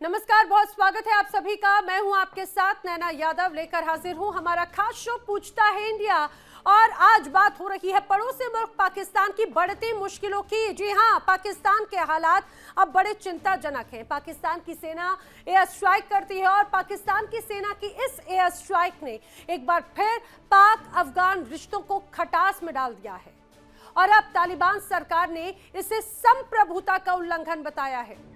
नमस्कार, बहुत स्वागत है आप सभी का। मैं हूं आपके साथ नैना यादव, लेकर हाजिर हूं हमारा खास शो पूछता है इंडिया। और आज बात हो रही है पड़ोसी मुल्क पाकिस्तान की बढ़ती मुश्किलों की। जी हां, पाकिस्तान के हालात अब बड़े चिंताजनक हैं। पाकिस्तान की सेना एयर स्ट्राइक करती है और पाकिस्तान की सेना की इस एयर स्ट्राइक ने एक बार फिर पाक अफगान रिश्तों को खटास में डाल दिया है और अब तालिबान सरकार ने इसे संप्रभुता का उल्लंघन बताया है।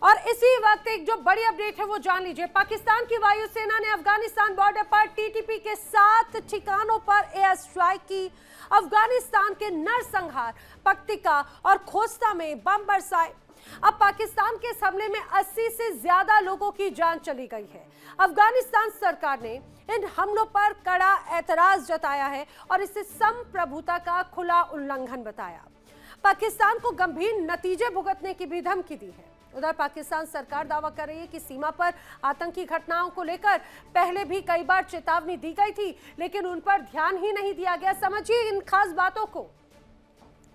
और इसी वक्त एक जो बड़ी अपडेट है वो जान लीजिए। पाकिस्तान की वायुसेना ने अफगानिस्तान बॉर्डर पर टीटीपी के 7 ठिकानों पर एयर स्ट्राइक की। अफगानिस्तान के नरसंहार, पक्तिका और खोस्ता में बम बरसाए। अब पाकिस्तान के इस हमले में 80 से ज्यादा लोगों की जान चली गई है। अफगानिस्तान सरकार ने इन हमलों पर कड़ा एतराज जताया है और इसे संप्रभुता का खुला उल्लंघन बताया। पाकिस्तान को गंभीर नतीजे भुगतने की भी धमकी दी है। उधर पाकिस्तान सरकार दावा कर रही है कि सीमा पर आतंकी घटनाओं को लेकर पहले भी कई बार चेतावनी दी गई थी, लेकिन उन पर ध्यान ही नहीं दिया गया। समझिए इन खास बातों को।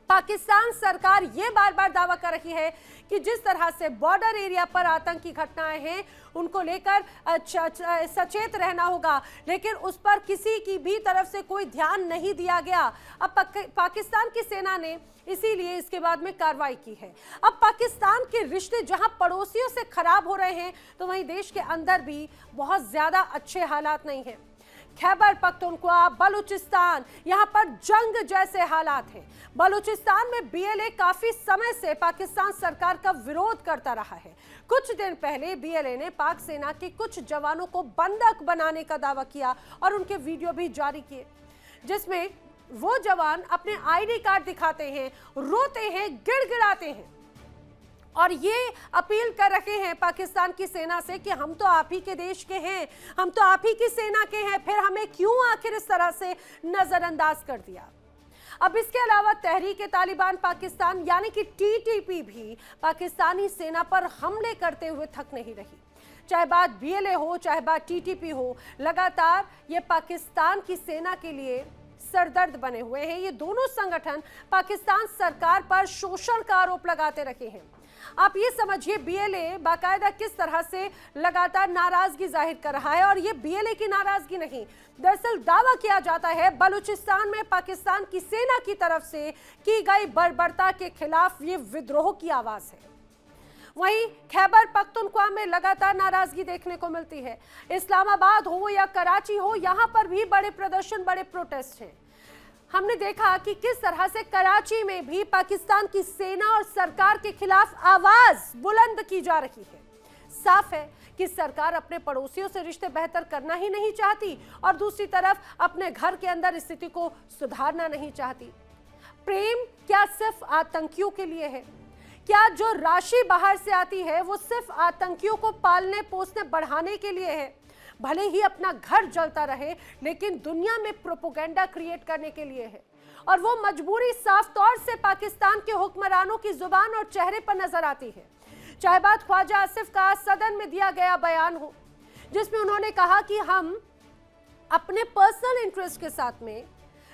पाकिस्तान सरकार ये बार बार दावा कर रही है कि जिस तरह से बॉर्डर एरिया पर आतंकी घटनाएं हैं उनको लेकर सचेत रहना होगा, लेकिन उस पर किसी की भी तरफ से कोई ध्यान नहीं दिया गया। अब पाकिस्तान की सेना ने इसीलिए इसके बाद में कार्रवाई की है। अब पाकिस्तान के रिश्ते जहां पड़ोसियों से खराब हो रहे हैं, तो वहीं देश के अंदर भी बहुत ज्यादा अच्छे हालात नहीं हैं। खैबर पख्तूनख्वा, बलूचिस्तान, यहां पर जंग जैसे हालात हैं। बलूचिस्तान में बीएलए काफी समय से पाकिस्तान सरकार का विरोध करता रहा है। कुछ दिन पहले बीएलए ने पाक सेना के कुछ जवानों को बंधक बनाने का दावा किया और उनके वीडियो भी जारी किए, जिसमें वो जवान अपने आईडी कार्ड दिखाते हैं, रोते हैं, गिड़गिड़ाते हैं और ये अपील कर रहे हैं पाकिस्तान की सेना से कि हम तो आप ही के देश के हैं, हम तो आप ही की सेना के हैं, फिर हमें क्यों आखिर इस तरह से नजरअंदाज कर दिया। अब इसके अलावा तहरीक तालिबान पाकिस्तान यानी कि टीटीपी भी पाकिस्तानी सेना पर हमले करते हुए थक नहीं रही। चाहे बात बीएलए हो, चाहे बात टीटीपी हो, लगातार ये पाकिस्तान की सेना के लिए सरदर्द बने हुए हैं। ये दोनों संगठन पाकिस्तान सरकार पर शोषण का आरोप लगाते रहे हैं। आप ये समझिए बीएलए बाकायदा किस तरह से लगातार नाराजगी जाहिर कर रहा है। और ये बीएलए की नाराजगी नहीं, दरअसल दावा किया जाता है बलूचिस्तान में पाकिस्तान की सेना की तरफ से की गई बर्बरता के खिलाफ ये विद्रोह की आवाज है। वहीं खैबर पख्तूनख्वा में लगातार नाराजगी देखने को मिलती है। इस्लामाबाद हो या कराची हो, यहां पर भी बड़े प्रदर्शन, बड़े प्रोटेस्ट हैं। हमने देखा कि किस तरह से कराची में भी पाकिस्तान की सेना और सरकार के खिलाफ आवाज बुलंद की जा रही है। साफ है कि सरकार अपने पड़ोसियों से रिश्ते बेहतर करना ही नहीं चाहती और दूसरी तरफ अपने घर के अंदर स्थिति को सुधारना नहीं चाहती। प्रेम क्या सिर्फ आतंकियों के लिए है? क्या जो राशि बाहर से आती है वो सिर्फ आतंकियों को पालने पोसने बढ़ाने के लिए है? भले ही अपना घर जलता रहे, लेकिन दुनिया में प्रोपेगेंडा क्रिएट करने के लिए है। और वो मजबूरी साफ तौर से पाकिस्तान के हुक्मरानों की जुबान और चेहरे पर नजर आती है। चाहे बात ख्वाजा आसिफ का सदन में दिया गया बयान हो, जिसमें उन्होंने कहा कि हम अपने पर्सनल इंटरेस्ट के साथ में,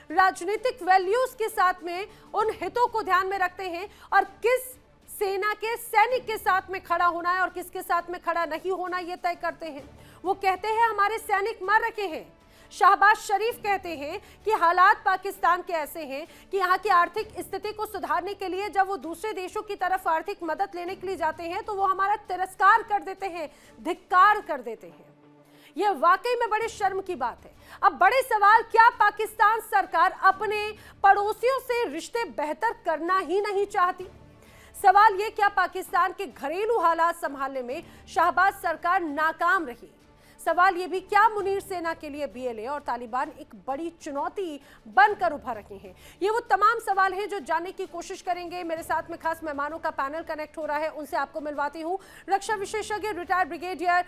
राजनीतिक वैल्यूज के साथ में उन हितों को ध्यान में रखते हैं और किस सेना के सैनिक के साथ में खड़ा होना है और किसके साथ में खड़ा नहीं होना ये तय करते हैं। वो कहते हैं हमारे सैनिक मर रहे हैं। शहबाज शरीफ कहते हैं कि हालात पाकिस्तान के ऐसे हैं कि यहाँ की आर्थिक स्थिति को सुधारने के लिए जब वो दूसरे देशों की तरफ आर्थिक मदद लेने के लिए जाते हैं तो वो हमारा तिरस्कार कर देते हैं, धिक्कार कर देते हैं। यह वाकई में बड़े शर्म की बात है। अब बड़े सवाल, क्या पाकिस्तान सरकार अपने पड़ोसियों से रिश्ते बेहतर करना ही नहीं चाहती? सवाल ये, क्या पाकिस्तान के घरेलू हालात संभालने में शहबाज सरकार नाकाम रही? सवाल ये भी, क्या मुनीर सेना के लिए बीएलए और तालिबान एक बड़ी चुनौती बनकर उभर रहे हैं? ये वो तमाम सवाल हैं जो जानने की कोशिश करेंगे। मेरे साथ में खास मेहमानों का पैनल कनेक्ट हो रहा है, उनसे आपको मिलवाती हूँ। रक्षा विशेषज्ञ रिटायर्ड ब्रिगेडियर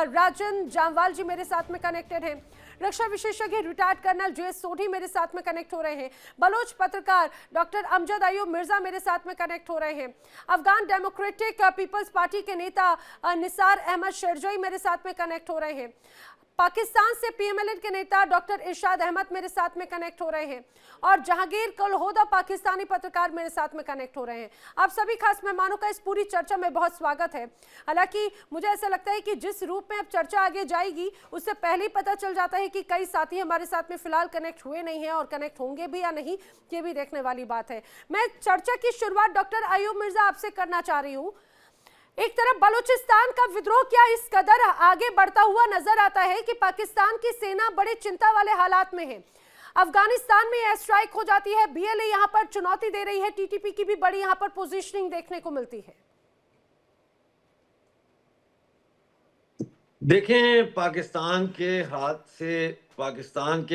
राजन जामवाल जी मेरे साथ में कनेक्टेड हैं। रक्षा विशेषज्ञ रिटायर्ड कर्नल जेएस सोढ़ी मेरे साथ में कनेक्ट हो रहे हैं। बलोच पत्रकार डॉक्टर अमजद अयूब मिर्जा मेरे साथ में कनेक्ट हो रहे हैं। अफगान डेमोक्रेटिक पीपल्स पार्टी के नेता निसार अहमद शरजई मेरे साथ में कनेक्ट हो रहे हैं। पाकिस्तान से पीएमएल के नेता डॉक्टर इरशाद अहमद मेरे साथ में कनेक्ट हो रहे हैं और जहांगीर कलहोदा पाकिस्तानी पत्रकार मेरे साथ में कनेक्ट हो रहे हैं। आप सभी खास मेहमानों का इस पूरी चर्चा में बहुत स्वागत है। हालांकि मुझे ऐसा लगता है कि जिस रूप में अब चर्चा आगे जाएगी उससे पहले ही पता चल जाता है कि कई साथी हमारे साथ में फिलहाल कनेक्ट हुए नहीं हैं और कनेक्ट होंगे भी या नहीं, ये भी देखने वाली बात है। मैं चर्चा की शुरुआत डॉक्टर अयूब मिर्जा आपसे करना चाह रही हूँ। एक तरफ बलूचिस्तान का विद्रोह क्या इस कदर आगे बढ़ता हुआ नजर आता है कि पाकिस्तान की सेना बड़े चिंता वाले हालात में है। अफगानिस्तान में एयर स्ट्राइक हो जाती है, बीएलए यहां पर चुनौती दे रही है, टीटीपी की भी बड़ी यहां पर पोजीशनिंग देखने को मिलती है। देखें, पाकिस्तान के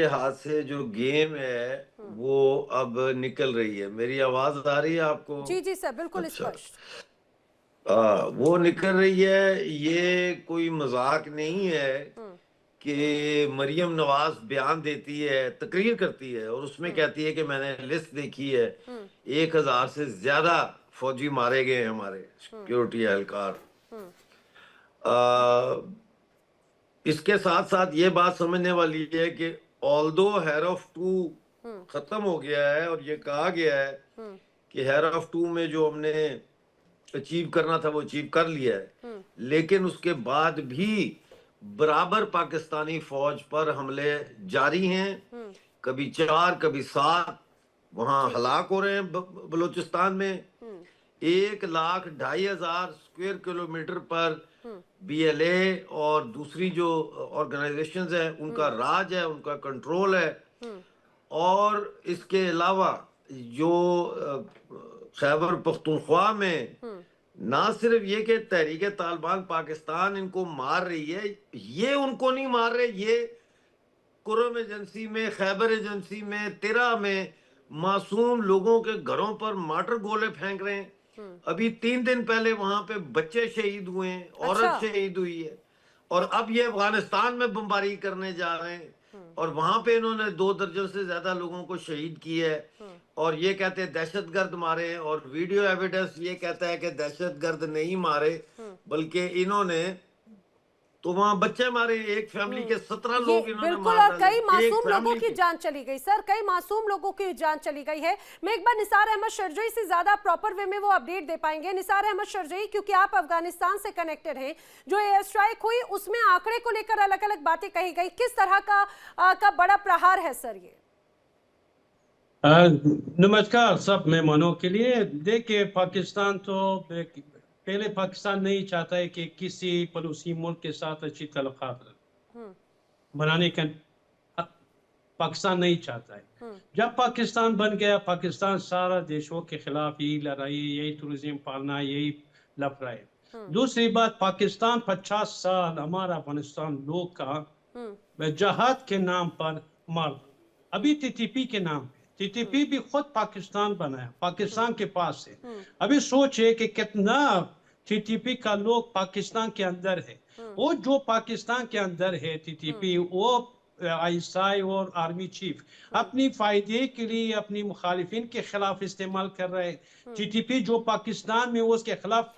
हाथ से जो गेम है वो अब निकल रही है। मेरी आवाज आ रही है आपको? जी जी सर, बिल्कुल स्पष्ट। वो निकल रही है। ये कोई मजाक नहीं है कि मरियम नवाज बयान देती है, तकरीर करती है और उसमें कहती है कि मैंने लिस्ट देखी है, 1000 से ज्यादा फौजी मारे गए हमारे सिक्योरिटी एहलकार। इसके साथ साथ ये बात समझने वाली है कि ऑल्दो हेरफ 2 खत्म हो गया है और ये कहा गया है कि हेरफ 2 में जो हमने अचीव करना था वो अचीव कर लिया है, लेकिन उसके बाद भी बराबर पाकिस्तानी फौज पर हमले जारी हैं। कभी 4 कभी 7 वहां हलाक हो रहे हैं बलूचिस्तान में। 1,02,500 स्क्वायर किलोमीटर पर बीएलए और दूसरी जो ऑर्गेनाइजेशंस हैं उनका राज है, उनका कंट्रोल है। और इसके अलावा जो खैबर पख्तूनख्वा में ना सिर्फ ये कि तहरीक तालिबान पाकिस्तान इनको मार रही है, ये उनको नहीं मार रहे, ये कुरम एजेंसी में, खैबर एजेंसी में, तिरा में मासूम लोगों के घरों पर मार्टर गोले फेंक रहे हैं। अभी 3 दिन पहले वहां पे बच्चे शहीद हुए हैं, औरत शहीद हुई है और अब ये अफगानिस्तान में बमबारी करने जा रहे हैं और वहां पे इन्होंने 2 दर्जन से ज्यादा लोगों को शहीद किया है और ये कहते हैं दहशतगर्द मारे हैं और वीडियो एविडेंस ये कहता है कि दहशतगर्द नहीं मारे बल्कि इन्होंने तो वहां बच्चे मारे। एक फैमिली के 17 लोग इन्होंने बिल्कुल, और कई मासूम लोगों की जान चली गई सर, कई मासूम लोगों की जान चली गई है। मैं एक बार निसार अहमद शरजई से ज्यादा प्रॉपर वे में वो अपडेट दे पाएंगे। निसार अहमद शरजई, क्योंकि आप अफगानिस्तान से कनेक्टेड हैं, जो एयर स्ट्राइक हुई उसमें आंकड़े को लेकर अलग अलग बातें कही गई, किस तरह का बड़ा प्रहार है सर ये? नमस्कार सब मेहमानों के लिए। देखिए, पाकिस्तान तो पहले पाकिस्तान नहीं चाहता है कि किसी पड़ोसी मुल्क के साथ अच्छी तल्लुकात बनाने का पाकिस्तान नहीं चाहता है। जब पाकिस्तान बन गया, पाकिस्तान सारा देशों के खिलाफ यही लड़ाई, यही टूरिज्म पालना, यही लफड़ा है। दूसरी बात, पाकिस्तान 50 साल हमारा अफगानिस्तान लोग का जहाद के नाम पर मार, अभी टीटीपी के नाम पे, टीटीपी भी खुद पाकिस्तान बनाया, पाकिस्तान के पास है। अभी सोचे कि कितना टीटीपी का लोग पाकिस्तान के अंदर है। वो जो पाकिस्तान के अंदर है टीटीपी, वो आईएसआई और आर्मी चीफ अपनी फायदे के लिए अपनी मुखालिफिन के खिलाफ इस्तेमाल कर रहे हैं। टीटीपी जो पाकिस्तान में उसके खिलाफ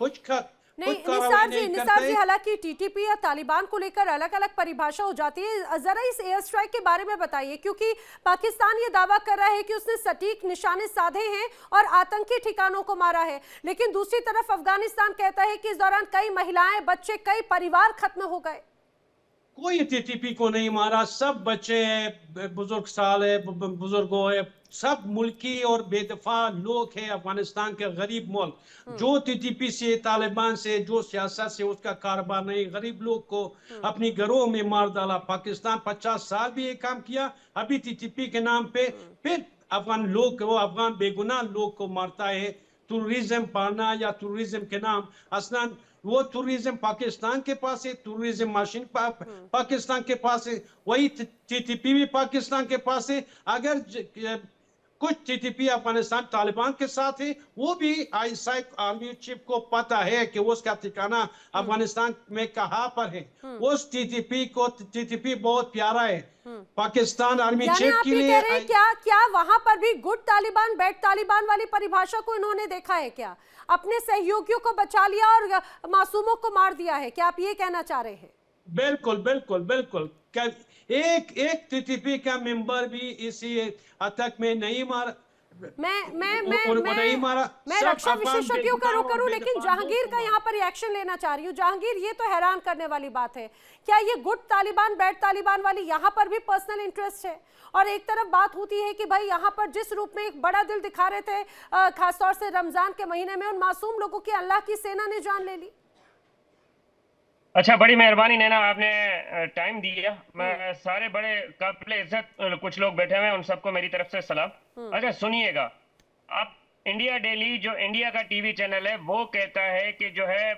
नहीं निसार जी, हालांकि टीटीपी या तालिबान को लेकर अलग अलग परिभाषा हो जाती है। जरा इस एयर स्ट्राइक के बारे में बताइए, क्योंकि पाकिस्तान ये दावा कर रहा है कि उसने सटीक निशाने साधे हैं और आतंकी ठिकानों को मारा है, लेकिन दूसरी तरफ अफगानिस्तान कहता है कि इस दौरान कई महिलाएं, बच्चे, कई परिवार खत्म हो गए। कोई टीटीपी को नहीं मारा, सब बच्चे हैं, बुजुर्ग साल है, बुजुर्गों है, सब मुल्की और बेदफा लोग हैं। अफगानिस्तान के गरीब मुल्क जो टीटीपी से, तालिबान से, जो सियासत से उसका कारोबार नहीं, गरीब लोग को अपनी घरों में मार डाला। पाकिस्तान 50 साल भी ये काम किया, अभी टीटीपी के नाम पे फिर अफगान लोग को, अफगान बेगुनाह लोग को मारता है। टूरिज्म पालना या टूरिज्म के नाम, असलन वो टूरिज्म पाकिस्तान के पास है, टूरिज्म मशीन पाकिस्तान के पास है, वही टीटीपी भी पाकिस्तान के पास है। अगर कुछ टीटीपी अफगानिस्तान तालिबान के साथ है, वो भी आईएसआई आर्मी चीफ को पता है कि उसका ठिकाना अफगानिस्तान में कहाँ पर है। उस टीटीपी बहुत प्यारा है पाकिस्तान आर्मी चीफ के लिए। क्या वहां पर भी गुड तालिबान बैड तालिबान वाली परिभाषा को इन्होंने देखा है? क्या अपने सहयोगियों को बचा लिया और मासूमों को मार दिया है? क्या आप ये कहना चाह रहे हैं? बिल्कुल बिल्कुल बिल्कुल। क्या एक एक टीटीपी का मेंबर भी इसी अटैक में नहीं मारा, वो नहीं मारा। मैं सब रक्षा अफगान विशेषज्ञों का बेगुनाह रुख और करूं, लेकिन बेदफा लोग जहांगीर को का मारा। यहाँ पर रिएक्शन लेना चाह रही हूँ। जहांगीर, ये तो हैरान करने वाली बात है, क्या ये गुड तालिबान बैड तालिबान वाली यहाँ पर भी पर्सनल इंटरेस्ट है? और एक तरफ बात होती है कि भाई यहाँ पर जिस रूप में एक बड़ा दिल दिखा रहे थे, खासतौर से रमजान के महीने में, उन मासूम लोगों की अल्लाह की सेना ने जान ले ली। अच्छा, बड़ी मेहरबानी नैना, आपने टाइम दिया। मैं सारे बड़े काबिल इज्जत कुछ लोग बैठे हुए हैं, उन सबको मेरी तरफ से सलाम। अच्छा सुनिएगा, आप इंडिया डेली, जो इंडिया का टीवी चैनल है, वो कहता है कि जो है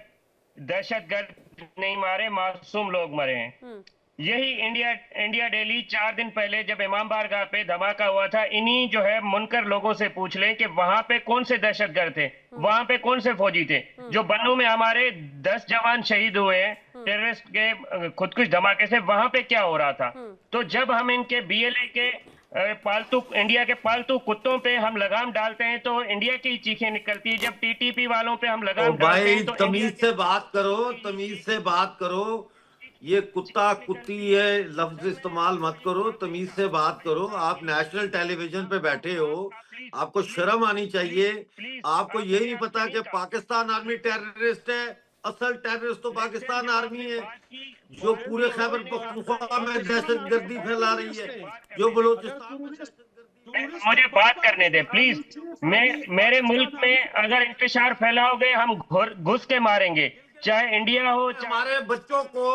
दहशतगर्द नहीं मारे, मासूम लोग मरे हैं। यही इंडिया डेली 4 दिन पहले जब इमाम बारगाह पे धमाका हुआ था, इन्हीं जो है मुनकर लोगों से पूछ लें कि वहां पे कौन से दहशतगर्द थे, वहां पे कौन से फौजी थे। जो बन्नू में हमारे 10 जवान शहीद हुए हैं टेररिस्ट के खुदकुश धमाके से, वहां पे क्या हो रहा था? तो जब हम इनके बीएलए के पालतू, इंडिया के पालतू कुत्तों पे हम लगाम डालते हैं तो इंडिया की चीखें निकलती है। जब टीटीपी वालों पे हम तो लगाम डालते भाई हैं तो तमीज से बात करो, तमीज से बात करो। ये कुत्ता कुत्ती है लफ्ज इस्तेमाल मत करो, तमीज से बात करो। आप नेशनल टेलीविजन पे बैठे हो, आपको शर्म आनी चाहिए। आपको ये नहीं पता कि पाकिस्तान आर्मी टेररिस्ट है? असल टेररिस्ट तो पाकिस्तान आर्मी है, जो पूरे खैबर पख्तूनख्वा में दहशतगर्दी फैला रही है, जो बलूचिस्तान में दहशतगर्दी। मुझे बात करने दे प्लीज। मेरे मुल्क में अगर इंतशार फैलाओगे, हम घुस के मारेंगे, चाहे इंडिया हो चाहे। हमारे बच्चों को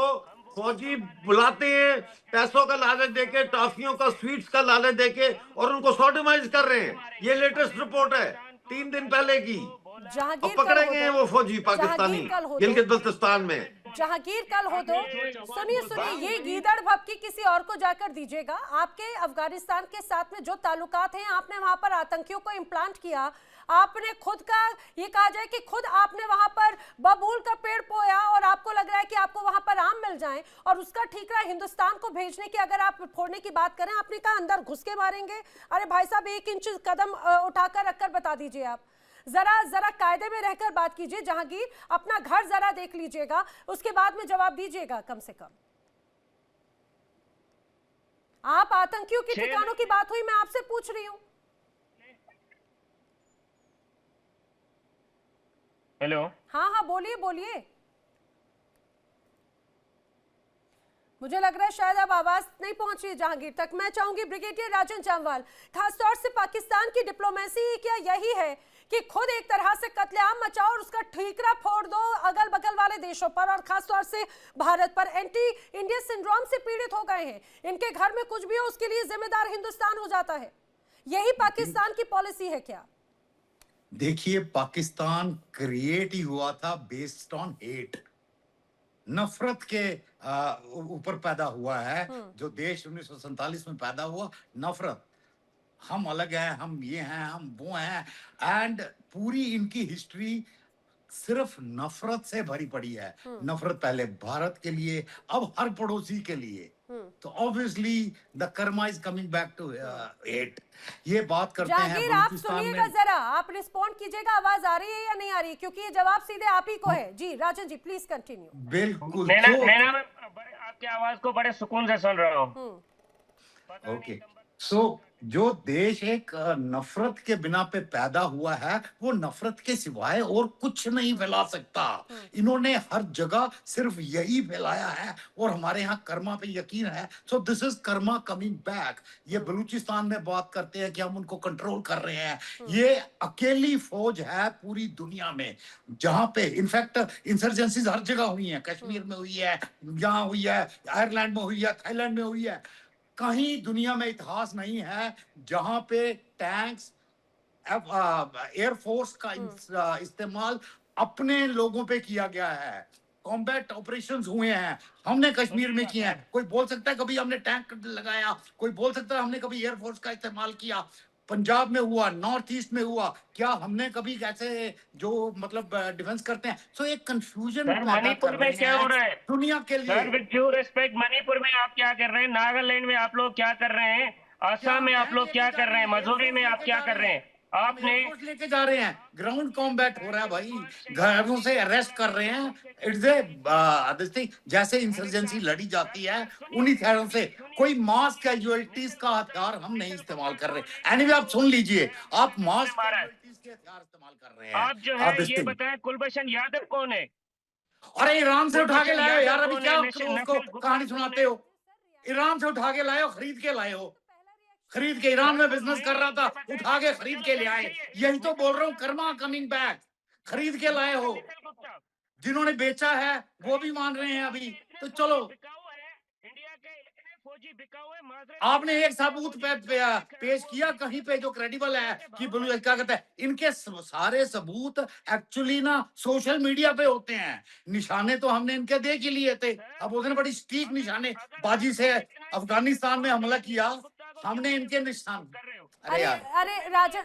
फौजी बुलाते हैं, पैसों का लालच देके, टॉफियों का, स्वीट्स का लालच देके, और उनको सोडोमाइज कर रहे हैं। ये लेटेस्ट रिपोर्ट है 3 दिन पहले की। जहांगीर अब पकड़ेंगे हैं वो फौजी पाकिस्तानी गिलगित बल्तिस्तान में। जहांगीर कल हो दो। सुनिए सुनिए, ये गीदड़ भपकी किसी और को जाकर दीजिएगा। आपके अफगानिस्तान के साथ में जो ताल्लुकात हैं, आपने वहां पर आतंकियों को इम्प्लांट किया, आपने खुद का, ये कहा जाए कि खुद आपने वहां पर बबूल का पेड़ बोया, और आपको लग रहा है कि आपको वहां पर आम मिल जाए, और उसका ठीकरा हिंदुस्तान को भेजने की अगर आप फोड़ने की बात करें, आपने कहा अंदर घुस के मारेंगे। अरे भाई साहब, 1 इंच कदम उठाकर रखकर बता दीजिए। आप जरा कायदे में रहकर बात कीजिए। जहांगीर, अपना घर जरा देख लीजिएगा, उसके बाद में जवाब दीजिएगा कम से कम। आप आतंकियों के ठिकानों की बात हुई, मैं आपसे पूछ रही हूं। हेलो, हाँ हाँ, बोलिए बोलिए। मुझे लग रहा है शायद अब आवाज नहीं पहुंच रही जहांगीर तक। मैं चाहूंगी ब्रिगेडियर राजन जामवाल, खासतौर से पाकिस्तान की डिप्लोमेसी क्या यही है कि खुद एक तरह से कत्लेआम मचाओ और उसका ठीकरा फोड़ दो अगल बगल वाले देशों पर, और खासतौर से भारत पर? एंटी इंडिया सिंड्रोम से पीड़ित हो गए हैं, इनके घर में कुछ भी हो उसके लिए जिम्मेदार हिंदुस्तान हो जाता है। यही पाकिस्तान की पॉलिसी है क्या? देखिए, पाकिस्तान क्रिएट ही हुआ था बेस्ड ऑन हेट, नफरत के ऊपर पैदा हुआ है। जो देश 1947 में पैदा हुआ, नफरत, हम अलग हैं, हम ये हैं, हम वो हैं, एंड पूरी इनकी हिस्ट्री सिर्फ नफरत से भरी पड़ी है। नफरत पहले भारत के लिए, अब हर पड़ोसी के लिए। तो obviously the karma is coming back to hate. ये बात करते हैं जहांगीर, आप बलूचिस्तान सुनिएगा, में। जरा आप रिस्पॉन्ड कीजिएगा। आवाज आ रही है या नहीं आ रही? क्योंकि ये जवाब सीधे आप ही को है। जी राजन जी, प्लीज कंटिन्यू। बिल्कुल। नैना, मैं आपकी आवाज को बड़े सुकून से सुन रहा हूँ। ओके, सो जो देश एक नफरत के बिना पे पैदा हुआ है, वो नफरत के सिवाय और कुछ नहीं फैला सकता। इन्होंने हर जगह सिर्फ यही फैलाया है, और हमारे यहाँ कर्मा पे यकीन है। So this is Karma coming back. ये बलूचिस्तान में बात करते हैं कि हम उनको कंट्रोल कर रहे हैं। ये अकेली फौज है पूरी दुनिया में जहां पे इनफैक्ट इंसर्जेंसीज हर जगह हुई हैं। कश्मीर में हुई है, यहाँ हुई है, आयरलैंड में हुई है, थाईलैंड में हुई है। कहीं दुनिया में इतिहास नहीं है जहां पे टैंक्स, एयरफोर्स का इस्तेमाल अपने लोगों पे किया गया है। कॉम्बैट ऑपरेशंस हुए हैं, हमने कश्मीर में किए हैं। कोई बोल सकता है कभी हमने टैंक लगाया, कोई बोल सकता है हमने कभी एयरफोर्स का इस्तेमाल किया। पंजाब में हुआ, नॉर्थ ईस्ट में हुआ, क्या हमने कभी ऐसे जो मतलब डिफेंस करते हैं? सो एक कंफ्यूजन मणिपुर में क्या हो रहा है दुनिया के लिए? Sir, with due respect, Manipur में आप क्या कर रहे हैं? नागालैंड में आप लोग क्या कर रहे हैं? आसाम में आप लोग क्या कर रहे हैं? मसूरी में आप क्या कर रहे हैं? आपने एयरफोर्स लेके जा रहे हैं, ग्राउंड कॉम्बैट हो रहा है भाई, घरों से अरेस्ट कर रहे हैं। इट्स ए जैसे इंसर्जेंसी लड़ी जाती है उन्हीं तरह से, कोई मास कैजुअलिटीज का हथियार हम नहीं इस्तेमाल कर रहे। एनीवे आप सुन लीजिए, आप मास कैजुअलिटीज के हथियार इस्तेमाल कर रहे हैं। आप जो है ये बताएं कुलभूषण यादव कौन है? अरे ईरान से उठा के लाए हो यार, अभी क्या नस्ल उसको कहानी सुनाते हो? ईरान से उठा के लाए हो, खरीद के लाए हो, खरीद के। ईरान में बिजनेस कर रहा था, उठा के खरीद के ले आए। यही तो बोल रहा हूँ, कर्मा कमिंग बैक। खरीद के लाए हो, जिन्होंने बेचा है वो भी मान रहे हैं अभी। तो चलो, इंडिया के इतने फौजी बिकाऊ है, आपने एक सबूत पेश किया कहीं पे जो क्रेडिबल है कि क्या कहते हैं, इनके सारे सबूत एक्चुअली ना सोशल मीडिया पे होते हैं। निशाने तो हमने इनके दे के लिए थे। अब उसने बड़ी सटीक निशाने बाजी से अफगानिस्तान में हमला किया, हमने इनके निशान। अरे यार, अरे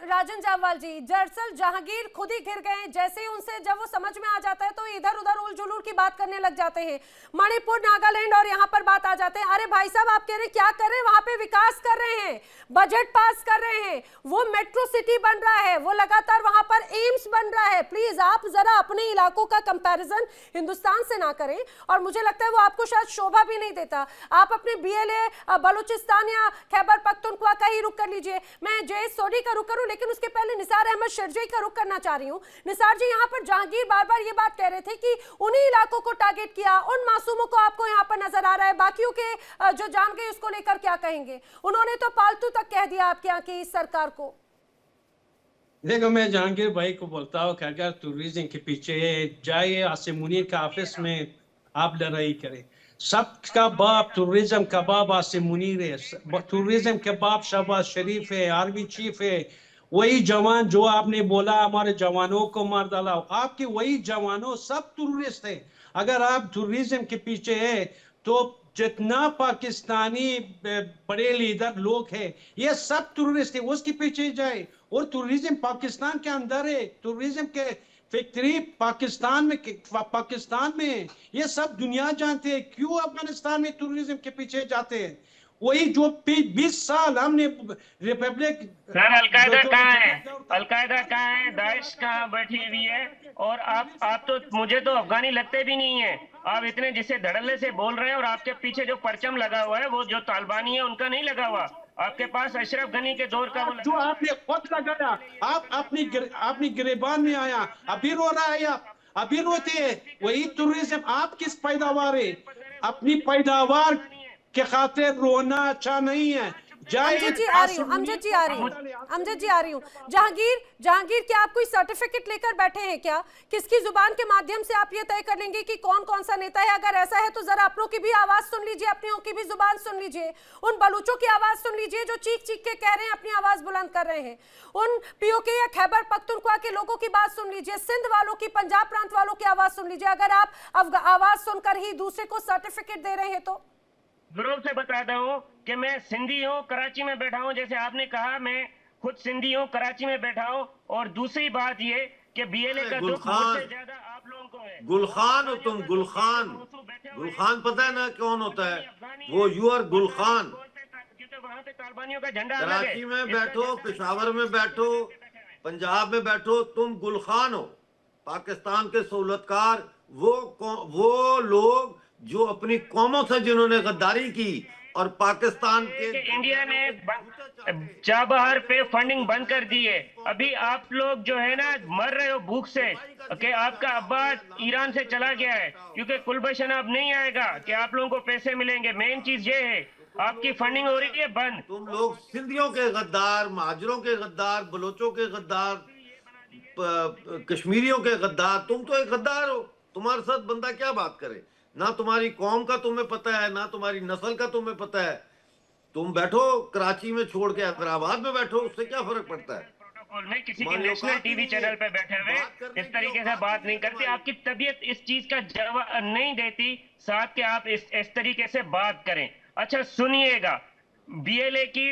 राजन जामवाल जी, दरअसल जहांगीर खुद ही घिर गए। जैसे ही उनसे जब वो समझ में आ जाता है तो इधर उधर उल जुलूल की बात करने लग जाते हैं, मणिपुर, नागालैंड और यहाँ पर बात आ जाते हैं। अरे भाई साहब, आप कह रहे हैं क्या कर रहे हैं? वहां पे विकास कर रहे हैं, बजट पास कर रहे हैं, वो मेट्रो सिटी बन रहा है, वो लगातार वहां पर एम्स बन रहा है। प्लीज आप जरा अपने इलाकों का कंपैरिजन हिंदुस्तान से ना करें, और मुझे लगता है वो आपको शायद शोभा भी नहीं देता। आप अपने BLA बलूचिस्तान या खैबर पख्तूनख्वा का ही रुख कर लीजिए। मैं जयेश सोनी का रुख करूं, लेकिन उसके पहले निसार अहमद शिरजई का रुख करना चाह रही हूं। निसार जी, यहां पर जहांगीर बार बार ये बात कह रहे थे कि उन्हीं इलाकों को टारगेट किया, उन मासूमों को आपको यहां पर नजर आ रहा है, बाकियों के जो जान गए उसको लेकर क्या कहेंगे? उन्होंने तो पालतू तक कह दिया आपके यहाँ की इस सरकार को। देखो, मैं जहांगीर भाई को बोलता हूँ कि अगर टूरिज्म के पीछे जाइए, आसिम मुनीर का ऑफिस में आप लड़ाई करें। सबका बाप टूरिज्म का बाप आसिम मुनीर है, टूरिज्म के बाप शहबाज शरीफ है, आर्मी चीफ है। वही जवान जो आपने बोला हमारे जवानों को मार डाला, आपके वही जवानों सब टूरिस्ट है। अगर आप टूरिज्म के पीछे है तो जितना पाकिस्तानी बड़े लीडर लोग हैं ये सब टूरिस्ट है, उसके पीछे जाए। और टूरिज्म पाकिस्तान के अंदर है, टूरिज्म के फैक्ट्री पाकिस्तान में ये सब दुनिया जानते हैं। क्यों अफगानिस्तान में टूरिज्म के पीछे जाते हैं? वही जो 20 साल हमने रिपब्लिक। सर, अलकायदा कहाँ है? अलकायदा कहाँ है? दाइश कहाँ बैठी हुई है? और आप तो, मुझे तो अफगानी लगते भी नहीं है। आप इतने जिसे धड़ल्ले से बोल रहे हैं, और आपके पीछे जो परचम लगा हुआ है वो जो तालिबानी है उनका नहीं लगा हुआ। आपके पास अशरफ गनी के दौर का जो आपने खुद लगाया, आप अपनी गिरबान में आया, अभी रो रहा है, आप अभी रोते हैं। वही टूरिज्म आप किस पैदावार है? अपनी पैदावार के खातिर रोना अच्छा नहीं है। अमजद जी आ रही हूँ, अमजद जी आ रही हूँ। जहांगीर, क्या आप कोई सर्टिफिकेट लेकर बैठे हैं क्या? किसकी जुबान के माध्यम से आप ये तय कर लेंगे कि कौन कौन सा नेता है? अगर ऐसा है तो जरा अपनों की भी आवाज सुन लीजिए, अपनों की भी जुबान सुन लीजिए, उन बलूचों की आवाज सुन लीजिए जो चीख चीख के कह रहे हैं, अपनी आवाज बुलंद कर रहे हैं। उन POK या खैबर पख्तूनख्वा के लोगों की बात सुन लीजिए, सिंध वालों की, पंजाब प्रांत वालों की आवाज सुन लीजिए। अगर आप आवाज सुनकर ही दूसरे को सर्टिफिकेट दे रहे हैं तो जरूर से बताता हूँ कि मैं सिंधी हूँ, कराची में बैठा हूँ। जैसे आपने कहा, मैं खुद सिंधी हूँ, कराची में बैठा हूँ। और दूसरी बात ये कि BLA का दुख मुझसे ज्यादा आप लोगों को है। गुलखान हो तुम, गुलखान पता है ना कौन होता है? वो यूर गुलखान। वहाँ पे तालिबानियों का झंडा कराची में बैठो, पेशावर में बैठो, पंजाब में बैठो, तुम गुलखान हो। पाकिस्तान के सहूलतकार वो लोग जो अपनी कौमों से जिन्होंने गद्दारी की, और पाकिस्तान के इंडिया ने चाबहार पे फंडिंग बंद कर दी है। अभी आप लोग जो है ना मर रहे हो भूख से कि आपका अब्बास ईरान से चला गया है, क्योंकि कुलभूषण अब नहीं आएगा कि आप लोगों को पैसे मिलेंगे। मेन चीज ये है, आपकी फंडिंग हो रही है बंद। तुम लोग सिंधियों के गद्दार, महाजरों के गद्दार, बलोचों के गद्दार, कश्मीरियों के गद्दार। तुम तो एक गद्दार हो। तुम्हारे साथ बंदा क्या बात करे? ना तुम्हारी कौम का तुम्हें पता है, ना तुम्हारी नस्ल का तुम्हें पता है। तुम बैठो कराची में छोड़ के हैदराबाद में बैठो, उससे क्या फर्क पड़ता है? प्रोटोकॉल में किसी के नेशनल टीवी चैनल पे बैठे हुए इस तरीके से बात नहीं करते। आपकी तबीयत इस चीज का जवाब नहीं देती साथ के आप इस तरीके से बात करें। अच्छा सुनिएगा, BLA की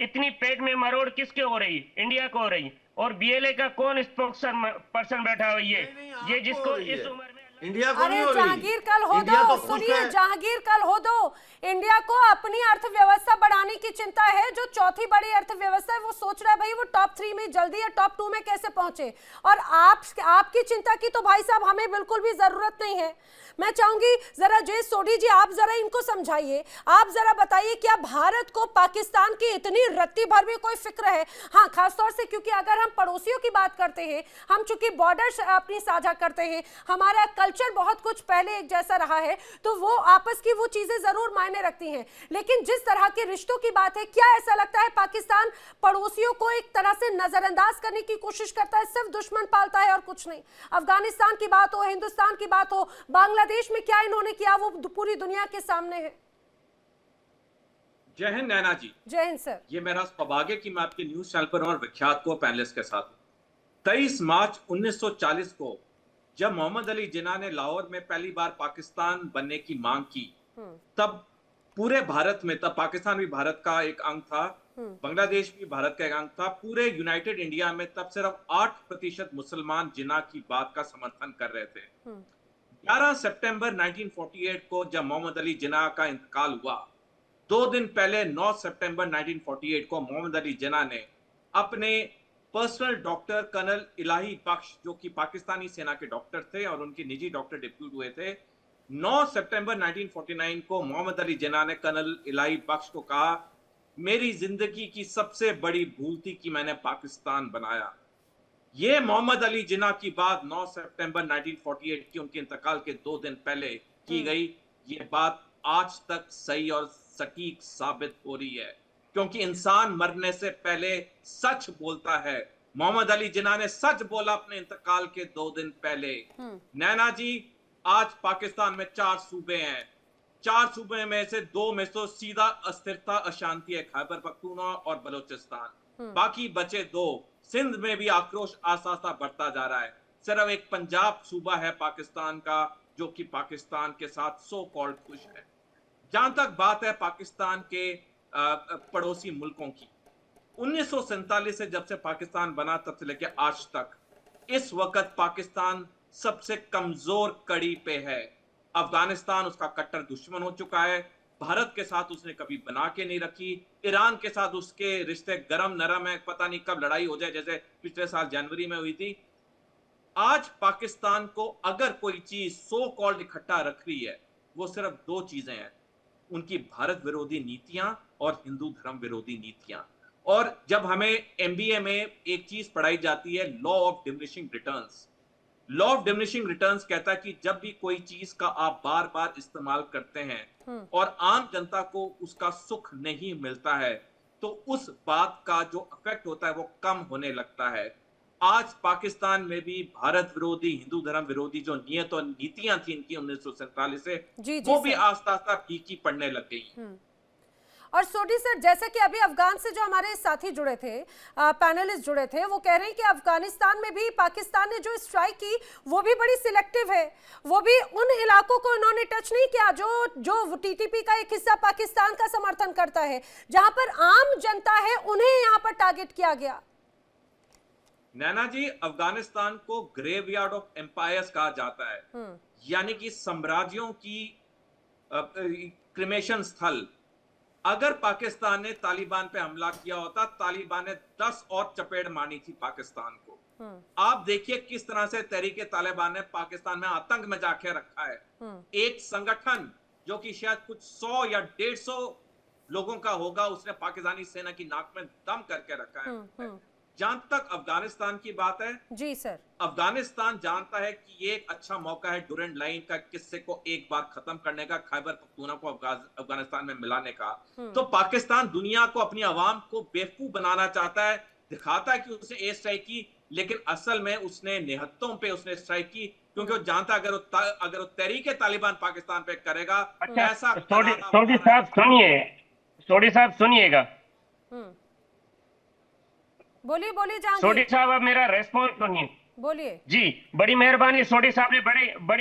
इतनी पेट में मरोड़ किसके हो रही? इंडिया को हो रही। और BLA का कौन स्पोक्सर पर्सन बैठा हुआ? ये जिसको इस उम्र में इंडिया को अरे नहीं हो रही। जहांगीर कल हो इंडिया दो, तो खुश सुनिए है। जहांगीर कल हो दो। इंडिया को अपनी अर्थव्यवस्था बढ़ाने की चिंता है। जो चौथी बड़ी अर्थव्यवस्था है वो सोच रहा है भाई वो टॉप 3 में जल्दी या टॉप 2 में कैसे पहुंचे, और आपकी चिंता की तो भाई साहब हमें बिल्कुल भी जरूरत नहीं है। मैं चाहूंगी जरा जय सोढ़ी जी आप जरा इनको समझाइए, आप जरा बताइए क्या भारत को पाकिस्तान की इतनी रत्ती भर में कोई फिक्र है? हाँ, खासतौर से क्योंकि अगर हम पड़ोसियों की बात करते हैं, हम चूंकि बॉर्डर अपनी साझा करते हैं, हमारा कल्चर बहुत कुछ पहले एक जैसा रहा है, तो वो आपस की वो चीजें जरूर मायने रखती हैं। लेकिन जिस तरह के रिश्तों की बात है, क्या ऐसा लगता है पाकिस्तान पड़ोसियों को एक तरह से नजरअंदाज करने की कोशिश करता है, सिर्फ दुश्मन पालता है और कुछ नहीं? अफगानिस्तान की बात हो, हिंदुस्तान की बात हो, बांग्लादेश में क्या इन्होंने किया वो पूरी दुनिया के सामने है। जय हिंद नैना जी। जय हिंद सर। ये मेरा सौभाग्य कि मैं आपके न्यूज चैनल पर और विख्यात को पैनलिस्ट के साथ हूं। 23 मार्च 1940 को जब मोहम्मद अली जिन्ना ने लाहौर में पहली बार पाकिस्तान बनने की मांग की, तब पूरे भारत में, तब पाकिस्तान भी भारत का एक अंग था, बांग्लादेश भी भारत का एक अंग था, पूरे यूनाइटेड इंडिया में तब सिर्फ 8% मुसलमान जिन्ना की बात का समर्थन कर रहे थे। 11 सितंबर 1948 को जब मोहम्मद अली जिन्ना का इंतकाल हुआ, 2 दिन पहले 9 सितंबर 1948 को मोहम्मद अली जिन्ना ने अपने पर्सनल डॉक्टर कर्नल इलाही बख्श, जो कि पाकिस्तानी सेना के डॉक्टर थे और उनके निजी डॉक्टर डिप्यूट हुए थे, 9 सितंबर 1949 को मोहम्मद अली जिन्ना ने कर्नल इलाही बख्श को कहा, मेरी जिंदगी की सबसे बड़ी भूल थी कि मैंने पाकिस्तान बनाया। ये मोहम्मद अली जिन्ना की बात 9 सितंबर 1948 की उनके इंतकाल के 2 दिन पहले की गई। ये बात आज तक सही और सटीक साबित हो रही है, क्योंकि इंसान मरने से पहले सच बोलता है। मोहम्मद अली जिन्ना ने सच बोला अपने इंतकाल के 2 दिन पहले। नैना जी, आज पाकिस्तान में 4 सूबे हैं, 4 सूबे में से 2 में तो सीधा अस्थिरता अशांति है, खैबर पख्तूनख्वा और बलोचिस्तान। बाकी बचे 2, सिंध में भी आक्रोश आस्ता बढ़ता जा रहा है। सिर्फ एक पंजाब सूबा है पाकिस्तान का जो कि पाकिस्तान के साथ सो कॉल्ड खुश है। जहां तक बात है पाकिस्तान के पड़ोसी मुल्कों की, 1947 से जब से पाकिस्तान बना तब से लेकर आज तक इस वक्त पाकिस्तान सबसे कमजोर कड़ी पे है। अफगानिस्तान उसका कट्टर दुश्मन हो चुका है, भारत के साथ उसने कभी बना के नहीं रखी, ईरान के साथ उसके रिश्ते गरम नरम है, पता नहीं कब लड़ाई हो जाए, जैसे पिछले साल जनवरी में हुई थी। आज पाकिस्तान को अगर कोई चीज सो कॉल्ड इकट्ठा रख रही है, वो सिर्फ 2 चीजें हैं, उनकी भारत विरोधी नीतियां और हिंदू धर्म विरोधी नीतियां। और जब हमें एमबीए में एक चीज पढ़ाई जाती है, law of diminishing returns. Law of diminishing returns कहता है कि जब भी कोई चीज का आप बार बार इस्तेमाल करते हैं और आम जनता को उसका सुख नहीं मिलता है, तो उस बात का जो इफेक्ट होता है वो कम होने लगता है। आज पाकिस्तान में भी भारत विरोधी, हिंदू धर्म विरोधी जो नियत और नीतियां थी इनकी 1947 से, वो भी आस्ता आस्ता फीकी पड़ने लग गई। और सोढ़ी सर, जैसे कि अभी अफगान से जो हमारे साथी जुड़े थे, पैनलिस्ट जुड़े थे, वो कह रहे हैं कि अफगानिस्तान में भी पाकिस्तान ने जो स्ट्राइक की वो भी बड़ी सिलेक्टिव है, वो भी उन इलाकों को इन्होंने टच नहीं किया जो टीटीपी का एक हिस्सा पाकिस्तान का समर्थन करता है, जहां पर आम जनता है उन्हें यहाँ पर टारगेट किया गया। नैना जी, अफगानिस्तान को ग्रेवयार्ड ऑफ एम्पायर्स कहा जाता है, यानी कि साम्राज्यों की क्रिमेशन स्थल। अगर पाकिस्तान ने तालिबान पे हमला किया होता, तालिबान ने 10 और चपेट मारनी थी पाकिस्तान को। आप देखिए किस तरह से तहरीके तालिबान ने पाकिस्तान में आतंक में जाके रखा है। एक संगठन जो कि शायद कुछ 100 या 150 लोगों का होगा, उसने पाकिस्तानी सेना की नाक में दम करके रखा है। जहां तक अफगानिस्तान की बात है, जी सर, अफगानिस्तान जानता है कि ये एक अच्छा मौका है डुरेंट लाइन का किस्से को एक बार खत्म करने का, खैबर पख्तूनख्वा को अफगानिस्तान में मिलाने का। तो पाकिस्तान दुनिया को, अपनी आवाम को बेवकूफ बनाना चाहता है, दिखाता है कि उसने एयर स्ट्राइक की, लेकिन असल में उसने निहत्तों पे उसने स्ट्राइक की, क्योंकि वो जानता अगर वो तहरीके तालिबान पाकिस्तान पे करेगा। अच्छा, सोढ़ी साहब सुनिएगा, बोलिए जहांगीर। सोढ़ी साहब, अब मेरा रेस्पॉन्स सुनिए। बोलिए। जी, बड़ी मेहरबानी। सोडी साहब ने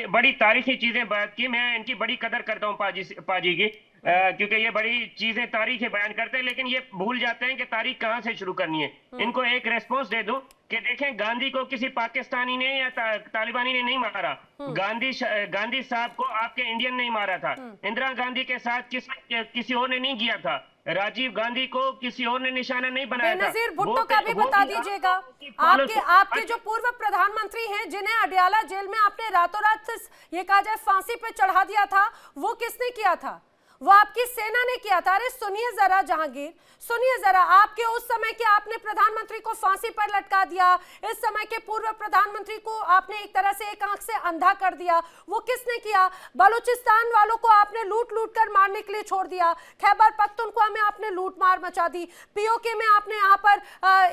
बड़ी तारीखी चीजें बात की। मैं इनकी बड़ी कदर करता हूँ पाजी की, क्योंकि ये बड़ी चीजें तारीखें बयान करते हैं, लेकिन ये भूल जाते हैं कि तारीख कहाँ से शुरू करनी है। इनको एक रेस्पॉन्स दे दूं कि देखें, गांधी को किसी पाकिस्तानी ने या तालिबानी ने नहीं मारा। गांधी साहब को आपके इंडियन ने मारा था। इंदिरा गांधी के साथ किसी और ने नहीं किया था। राजीव गांधी को किसी और ने निशाना नहीं बनाया था। बेनजीर भुट्टो का भी बता दीजिएगा। आपके जो पूर्व प्रधानमंत्री हैं, जिन्हें अडयाला जेल में आपने रातों रात ये कहा जाए फांसी पे चढ़ा दिया था, वो किसने किया था? वो आपकी सेना ने किया था। अरे सुनिए जरा जहांगीर, सुनिए जरा, आपके उस समय के आपने प्रधानमंत्री को फांसी पर लटका दिया, इस समय के पूर्व प्रधानमंत्री को आपने एक तरह से एक आंख से अंधा कर दिया, वो किसने किया? बलूचिस्तान वालों को आपने लूट लूट कर मारने के लिए छोड़ दिया, खैबर पख्तूनख्वा में आपने लूट मार मचा दी, पीओके में आपने यहाँ पर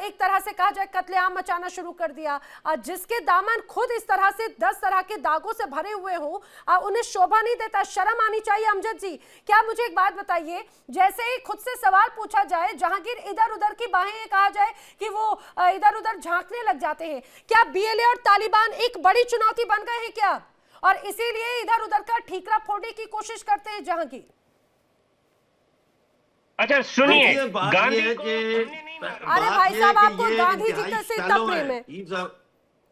एक तरह से कहा जाए कत्लेआम मचाना शुरू कर दिया। जिसके दामन खुद इस तरह से 10 तरह के दागों से भरे हुए हो, उन्हें शोभा नहीं देता, शर्म आनी चाहिए। अमजद जी, क्या मुझे एक बात बताइए, जैसे ही खुद से सवाल पूछा जाए, जहांगीर इधर उधर की बाहें कहा जाए कि वो इधर उधर झांकने लग जाते हैं, क्या बीएलए और तालिबान एक बड़ी चुनौती बन गए हैं क्या? और इसीलिए इधर उधर का ठीकरा फोड़ने की कोशिश करते हैं जहांगीर? अच्छा सुनिए, गांधी अरे भाई साहब, आपको गांधी जी का से इतना प्रेम है।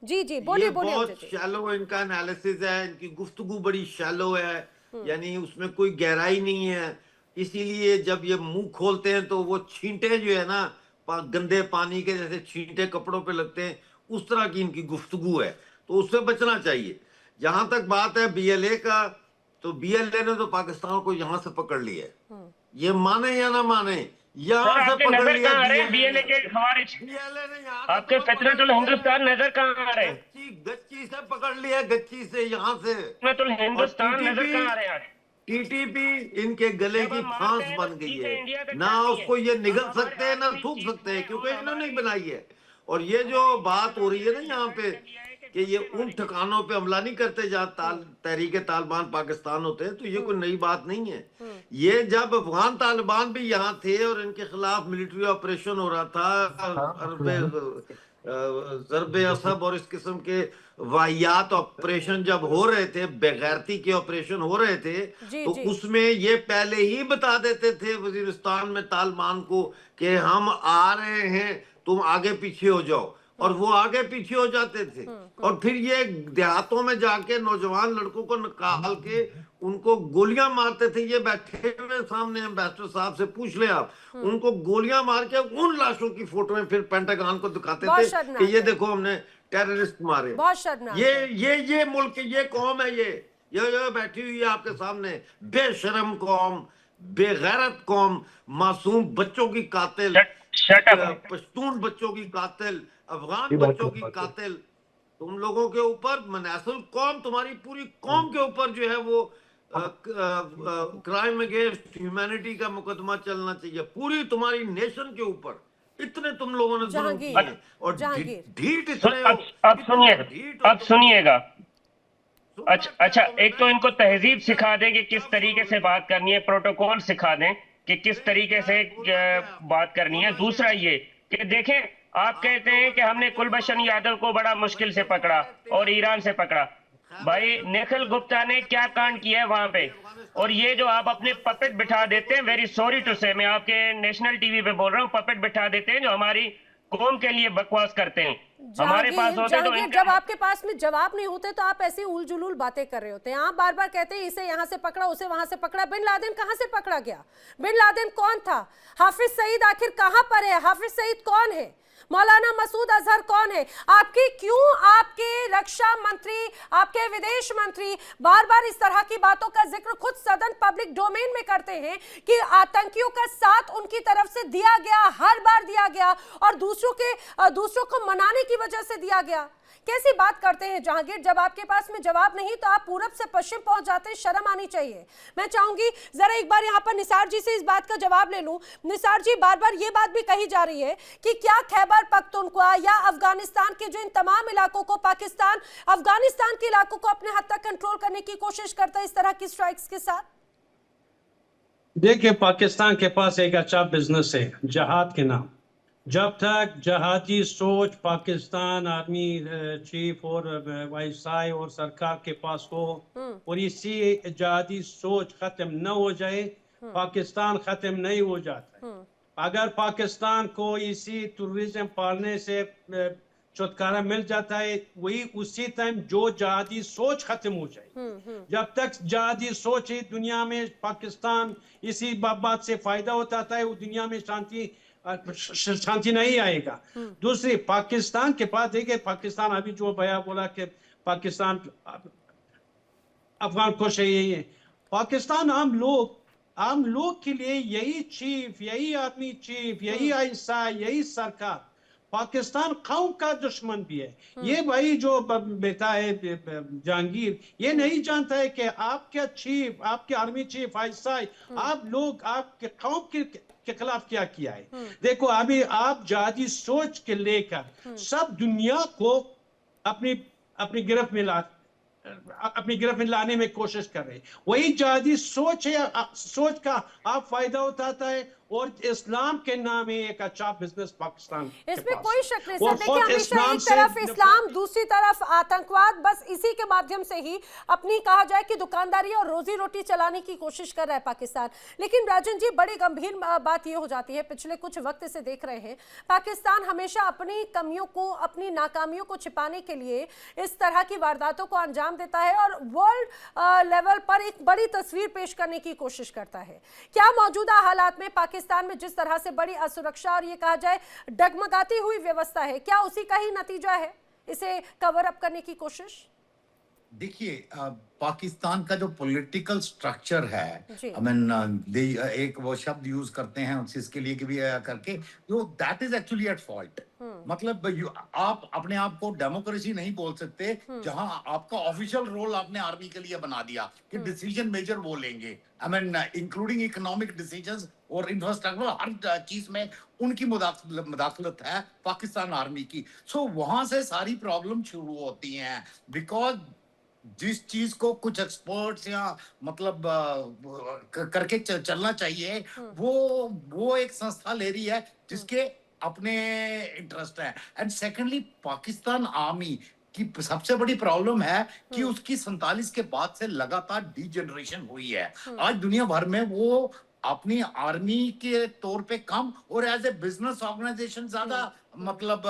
जी जी, बोलिए बोलिए। बहुत शैलो इनका एनालिसिस है, इनकी गुफ्तगू बड़ी शैलो है, यानी उसमें कोई गहराई नहीं है। इसीलिए जब ये मुंह खोलते हैं तो वो छींटे जो है ना, गंदे पानी के जैसे छींटे कपड़ों पे लगते हैं, उस तरह की इनकी गुफ्तगू है, तो उससे बचना चाहिए। जहां तक बात है बीएलए का, तो बीएलए ने तो पाकिस्तान को यहां से पकड़ लिया है, ये माने या ना माने, यहाँ से पकड़ लिया बीएलए के खवारिज। बीएलए ने यहाँ आपके फितरतुल हिंदुस्तान नजर कहाँ आ रहे हैं? गच्ची से पकड़ लिया, गच्ची से यहाँ से फितरतुल हिंदुस्तान नजर कहाँ आ रहे हैं? टीटीपी इनके गले की फांस बन गई है, ना उसको ये निगल सकते हैं ना थूक सकते हैं, क्योंकि इन्होंने ही बनाई है। और ये जो बात हो रही है ना यहाँ पे कि ये उन ठिकानों पे हमला नहीं करते जहाँ तहरीके तालिबान पाकिस्तान होते हैं, तो ये कोई नई बात नहीं है। ये जब अफगान तालिबान भी यहाँ थे और इनके खिलाफ मिलिट्री ऑपरेशन हो रहा था, ज़रबे असब और इस किस्म के वाहियात ऑपरेशन जब हो रहे थे, बेगैरती के ऑपरेशन हो रहे थे, तो उसमें ये पहले ही बता देते थे वजीरिस्तान में तालिबान को कि हम आ रहे हैं, तुम आगे पीछे हो जाओ, और वो आगे पीछे हो जाते थे। और फिर ये देहातों में जाके नौजवान लड़कों को निकाल के उनको गोलियां मारते थे। ये बैठे हुए सामने एम्बेसडर साहब से पूछ ले आप, उनको गोलियां मार के उन लाशों की फोटोएं फिर पेंटागन को दिखाते थे कि ये देखो हमने टेररिस्ट मारे। ये मुल्क, ये कौम है, ये बैठी हुई है आपके सामने, बेशरम कौम, बेगैरत कौम, मासूम बच्चों की कातिल, पश्तून बच्चों की कातिल, अफगान बच्चों की कातिल। तुम लोगों के ऊपर, मनासुल कौम, तुम्हारी पूरी कौम के ऊपर जो है वो क्राइम अगेंस्ट ह्यूमैनिटी का मुकदमा चलना चाहिए, पूरी तुम्हारी नेशन के ऊपर। इतने तुम लोगों ने जुल्म किए और ढीठ इतने। अब सुनिएगा। अच्छा, एक तो इनको तहजीब सिखा दें कि किस तरीके से बात करनी है, प्रोटोकॉल सिखा दें कि किस तरीके से बात करनी है। दूसरा ये कि देखें, आप कहते हैं कि हमने कुलभूषण यादव को बड़ा मुश्किल से पकड़ा और ईरान से पकड़ा। भाई निखिल गुप्ता ने क्या कांड किया है वहां पे? और ये जो आप अपने पपेट बिठा देते हैं, वेरी सॉरी टू से, मैं आपके नेशनल टीवी पे बोल रहा हूँ, पपेट बिठा देते हैं जो हमारी कौम के लिए बकवास करते हैं। हमारे पास होते तो जब आपके पास में जवाब नहीं होते तो आप ऐसी उलझुल बातें कर रहे होते हैं। आप बार बार कहते हैं इसे यहाँ से पकड़ा, उसे वहां से पकड़ा। बिन लादेन कहाँ से पकड़ा गया? बिन लादेन कौन था? हाफिज सईद आखिर कहाँ पर है? हाफिज सईद कौन है? मौलाना मसूद अजहर कौन है? आपके रक्षा मंत्री, आपके विदेश मंत्री बार बार इस तरह की बातों का जिक्र खुद सदन पब्लिक डोमेन में करते हैं कि आतंकियों का साथ उनकी तरफ से दिया गया, हर बार दिया गया, और दूसरों को मनाने की वजह से दिया गया। कैसी बात करते हैं जहांगीर? जब आपके पास में जवाब नहीं तो आप पूरब से पश्चिम पहुंच जाते हैं, शर्म आनी चाहिए। मैं चाहूंगी जरा एक बार यहाँ पर निसार जी से इस बात का जवाब ले लूं। निसार जी, बार बार ये बात भी कही जा रही है कि क्या खैबर पख्तूनख्वा या अफगानिस्तान के जो इन तमाम इलाकों को पाकिस्तान अफगानिस्तान के इलाकों को अपने हद तक कंट्रोल करने की कोशिश करता है इस तरह की स्ट्राइक्स के साथ? देखिए, पाकिस्तान के पास एक अच्छा बिजनेस है, जहाद के नाम। जब तक जहादी सोच पाकिस्तान आर्मी चीफ और वाइसराय और सरकार के पास हो और इसी जहादी सोच खत्म न हो जाए, पाकिस्तान खत्म नहीं हो जाता। अगर पाकिस्तान को इसी टूरिज्म पालने से छुटकारा मिल जाता है, वही उसी टाइम जो जहादी सोच खत्म हो जाए। जब तक जहादी सोच है दुनिया में, पाकिस्तान इसी बात से फायदा उठाता है, वो दुनिया में शांति नहीं आएगा। दूसरी, पाकिस्तान के पास देखिए, पाकिस्तान अभी जो भैया बोला कि पाकिस्तान अफगान खुश है, यही है। पाकिस्तान आम लोग के लिए यही चीफ, यही आर्मी चीफ, यही आईएसआई, यही सरकार पाकिस्तान कौम का दुश्मन भी है। ये भाई जो बेटा है जहांगीर, ये नहीं जानता है कि आपके चीफ, आपके आर्मी चीफ आईएसआई, आप लोग आपके कौम के खिलाफ क्या किया है। देखो, अभी आप जहादी सोच के लेकर सब दुनिया को अपनी गिरफ्त में लाने में कोशिश कर रहे हैं। वही जहादी सोच है, सोच का आप फायदा उठाता है और इस्लाम के नाम है एक अच्छा बिजनेस पाकिस्तान के इसमें पास। कोई शक नहीं और सर। देखिए, खुद हमेशा एक से तरफ इस्लाम, दूसरी तरफ आतंकवाद, बस इसी के माध्यम से ही अपनी कहा जाए कि दुकानदारी और रोजी रोटी चलाने की कोशिश कर रहा है पाकिस्तान। लेकिन राजन जी, बड़ी गंभीर बात यह हो जाती है, पिछले कुछ वक्त से देख रहे हैं, पाकिस्तान हमेशा अपनी कमियों को, अपनी नाकामियों को छिपाने के लिए इस तरह की वारदातों को अंजाम देता है और वर्ल्ड लेवल पर एक बड़ी तस्वीर पेश करने की कोशिश करता है। क्या मौजूदा हालात में पाकिस्तान में जिस तरह से बड़ी असुरक्षा और ये कहा जाए डगमगाती हुई व्यवस्था है, क्या उसी का ही नतीजा है इसे कवर अप करने की कोशिश? देखिए, पाकिस्तान का जो पॉलिटिकल स्ट्रक्चर है, जी। आई मीन एक वो शब्द यूज करते हैं इसके लिए कि भी करके, जो that is actually at fault. मतलब आप अपने आप को डेमोक्रेसी नहीं बोल सकते जहां आपका ऑफिशियल रोल आपने आर्मी के लिए बना दिया कि डिसीजन मेजर वो लेंगे, I mean including economic decisions और इंफ्रास्ट्रक्चर, हर चीज में उनकी मुदाखलत है पाकिस्तान आर्मी की। सो वहां से सारी प्रॉब्लम शुरू होती हैं, बिकॉज जिस चीज को कुछ एक्सपर्ट्स या मतलब करके चलना चाहिए, वो एक संस्था ले रही है जिसके अपने इंटरेस्ट है। एंड सेकेंडली, पाकिस्तान आर्मी की सबसे बड़ी प्रॉब्लम है कि उसकी 47 के बाद से लगातार डीजनरेशन हुई है। आज दुनिया भर में वो अपनी आर्मी के तौर पे कम और एज ए बिजनेस ऑर्गेनाइजेशन ज्यादा मतलब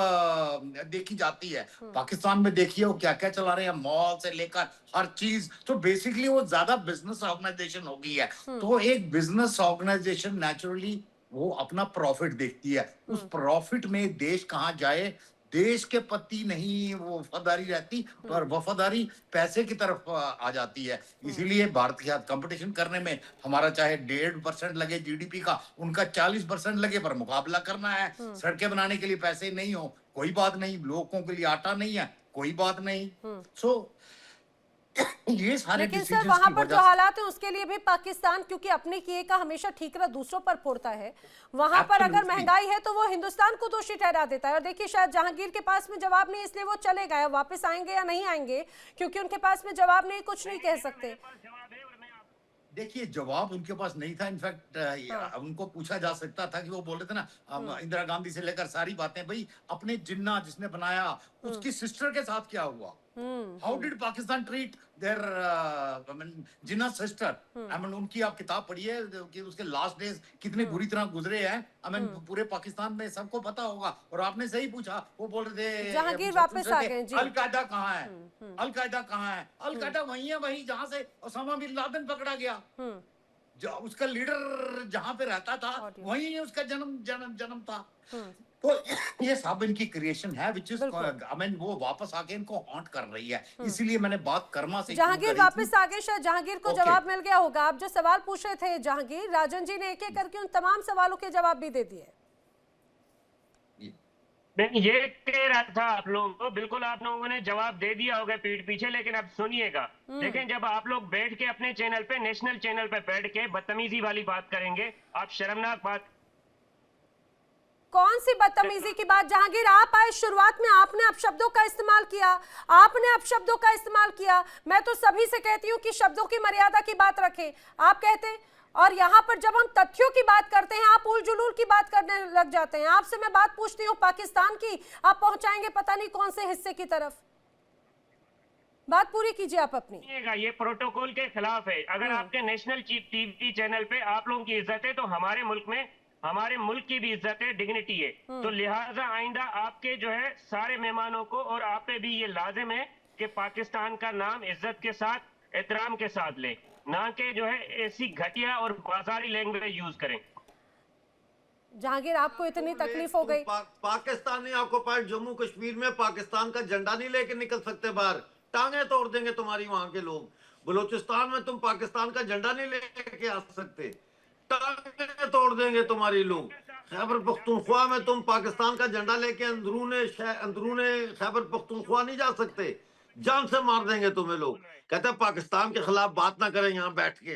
देखी जाती है। पाकिस्तान में देखिए वो क्या क्या चला रहे हैं, मॉल से लेकर हर चीज। तो बेसिकली वो ज्यादा बिजनेस ऑर्गेनाइजेशन हो गई है। तो एक बिजनेस ऑर्गेनाइजेशन नेचुरली वो अपना प्रॉफिट देखती है। उस प्रॉफिट में देश कहाँ जाए, देश के प्रति नहीं वो वफादारी रहती, पर वफादारी पैसे की तरफ आ जाती है। इसीलिए भारत के साथ कंपटीशन करने में हमारा चाहे 1.5% लगे जीडीपी का, उनका 40% लगे, पर मुकाबला करना है। सड़कें बनाने के लिए पैसे नहीं हो, कोई बात नहीं, लोगों के लिए आटा नहीं है, कोई बात नहीं। सो ये सारे लेकिन सर, वहां पर जो हालात है उसके लिए भी पाकिस्तान, क्योंकि अपने किए का हमेशा ठीकरा दूसरों पर फोड़ता है, वहां पर अगर महंगाई है तो वो हिंदुस्तान को दोषी ठहरा देता है। और देखिए, शायद जहांगीर के पास में जवाब नहीं, इसलिए वो चले गए। वापस आएंगे या नहीं आएंगे, क्योंकि उनके पास में जवाब नहीं, कुछ नहीं कह सकते। देखिए, जवाब उनके पास नहीं था। इनफैक्ट उनको पूछा जा सकता था कि वो बोल रहे थे ना, इंदिरा गांधी से लेकर सारी बातें, भाई अपने जिन्ना जिसने बनाया उसकी सिस्टर के साथ क्या हुआ, how did Pakistan treat their Jinnah sister. I mean उनकी आप किताब पढ़िए कि उसके लास्ट डेज कितने बुरी तरह गुजरे हैं। आई मीन पूरे पाकिस्तान में सबको पता होगा। और आपने सही पूछा, वो बोल रहे थे जहांगीर वापस आ गए। अल-कायदा कहाँ है, अल-कायदा कहाँ है? अल-कायदा वही है, वही जहाँ से ओसामा बिन लादेन पकड़ा गया। उसका लीडर जहां पे रहता था वहीं उसका जन्म था। तो ये सब इनकी क्रिएशन है, विच इज आई मीन वो वापस आके इनको हॉन्ट कर रही है। इसीलिए मैंने बात कर्मा से जहांगीर वापस आ गए। शायद जहांगीर को जवाब मिल गया होगा। आप जो सवाल पूछ रहे थे जहांगीर, राजन जी ने एक एक करके उन तमाम सवालों के जवाब भी दे दिए। ये कह रहा था आप लोगों को, बिल्कुल आप लोगों ने जवाब दे दिया होगा पीठ पीछे, लेकिन अब सुनिएगा। देखें, जब आप लोग बैठ के अपने चैनल पे, नेशनल चैनल पे बैठ के बदतमीजी वाली बात करेंगे, आप शर्मनाक बात। कौन सी बदतमीजी की बात जहांगीर? आप आए शुरुआत में, आपने अपशब्दों का इस्तेमाल किया, आपने अपशब्दों का इस्तेमाल किया। मैं तो सभी से कहती हूँ कि शब्दों की मर्यादा की बात रखें। आप कहते और यहाँ पर जब हम तथ्यों की बात करते हैं आप उल जुलूल की बात करने लग जाते हैं। आपसे मैं बात पूछती हूँ पाकिस्तान की, आप पहुंचाएंगे पता नहीं कौन से हिस्से की तरफ। बात पूरी कीजिए आप अपनी। ये प्रोटोकॉल के खिलाफ है। अगर आपके नेशनल टीवी चैनल पे आप लोगों की इज्जत है तो हमारे मुल्क में हमारे मुल्क की भी इज्जत है, डिग्निटी है। तो लिहाजा आइंदा आपके जो है सारे मेहमानों को और आप पे भी ये लाजिम है कि पाकिस्तान का नाम इज्जत के साथ, एहतराम के साथ ले, ना कि जो है ऐसी घटिया और बाजारी लैंग्वेज यूज करें। जहांगीर, आपको इतनी तकलीफ हो गई? पाकिस्तानी ऑक्युपाइड जम्मू कश्मीर में पाकिस्तान का झंडा नहीं लेके निकल सकते बाहर, टांगे तोड़ देंगे तुम्हारी वहां के लोग। बलूचिस्तान में तुम पाकिस्तान का झंडा नहीं लेके आ सकते, टांगे तोड़ देंगे तुम्हारी लोग। खैबर पख्तूनख्वा में तुम पाकिस्तान का झंडा लेके अंदरूने खैबर पख्तूनख्वा नहीं जा सकते, जान से मार देंगे तुम्हें लोग। कहते हैं पाकिस्तान के खिलाफ बात ना करें यहाँ बैठ के,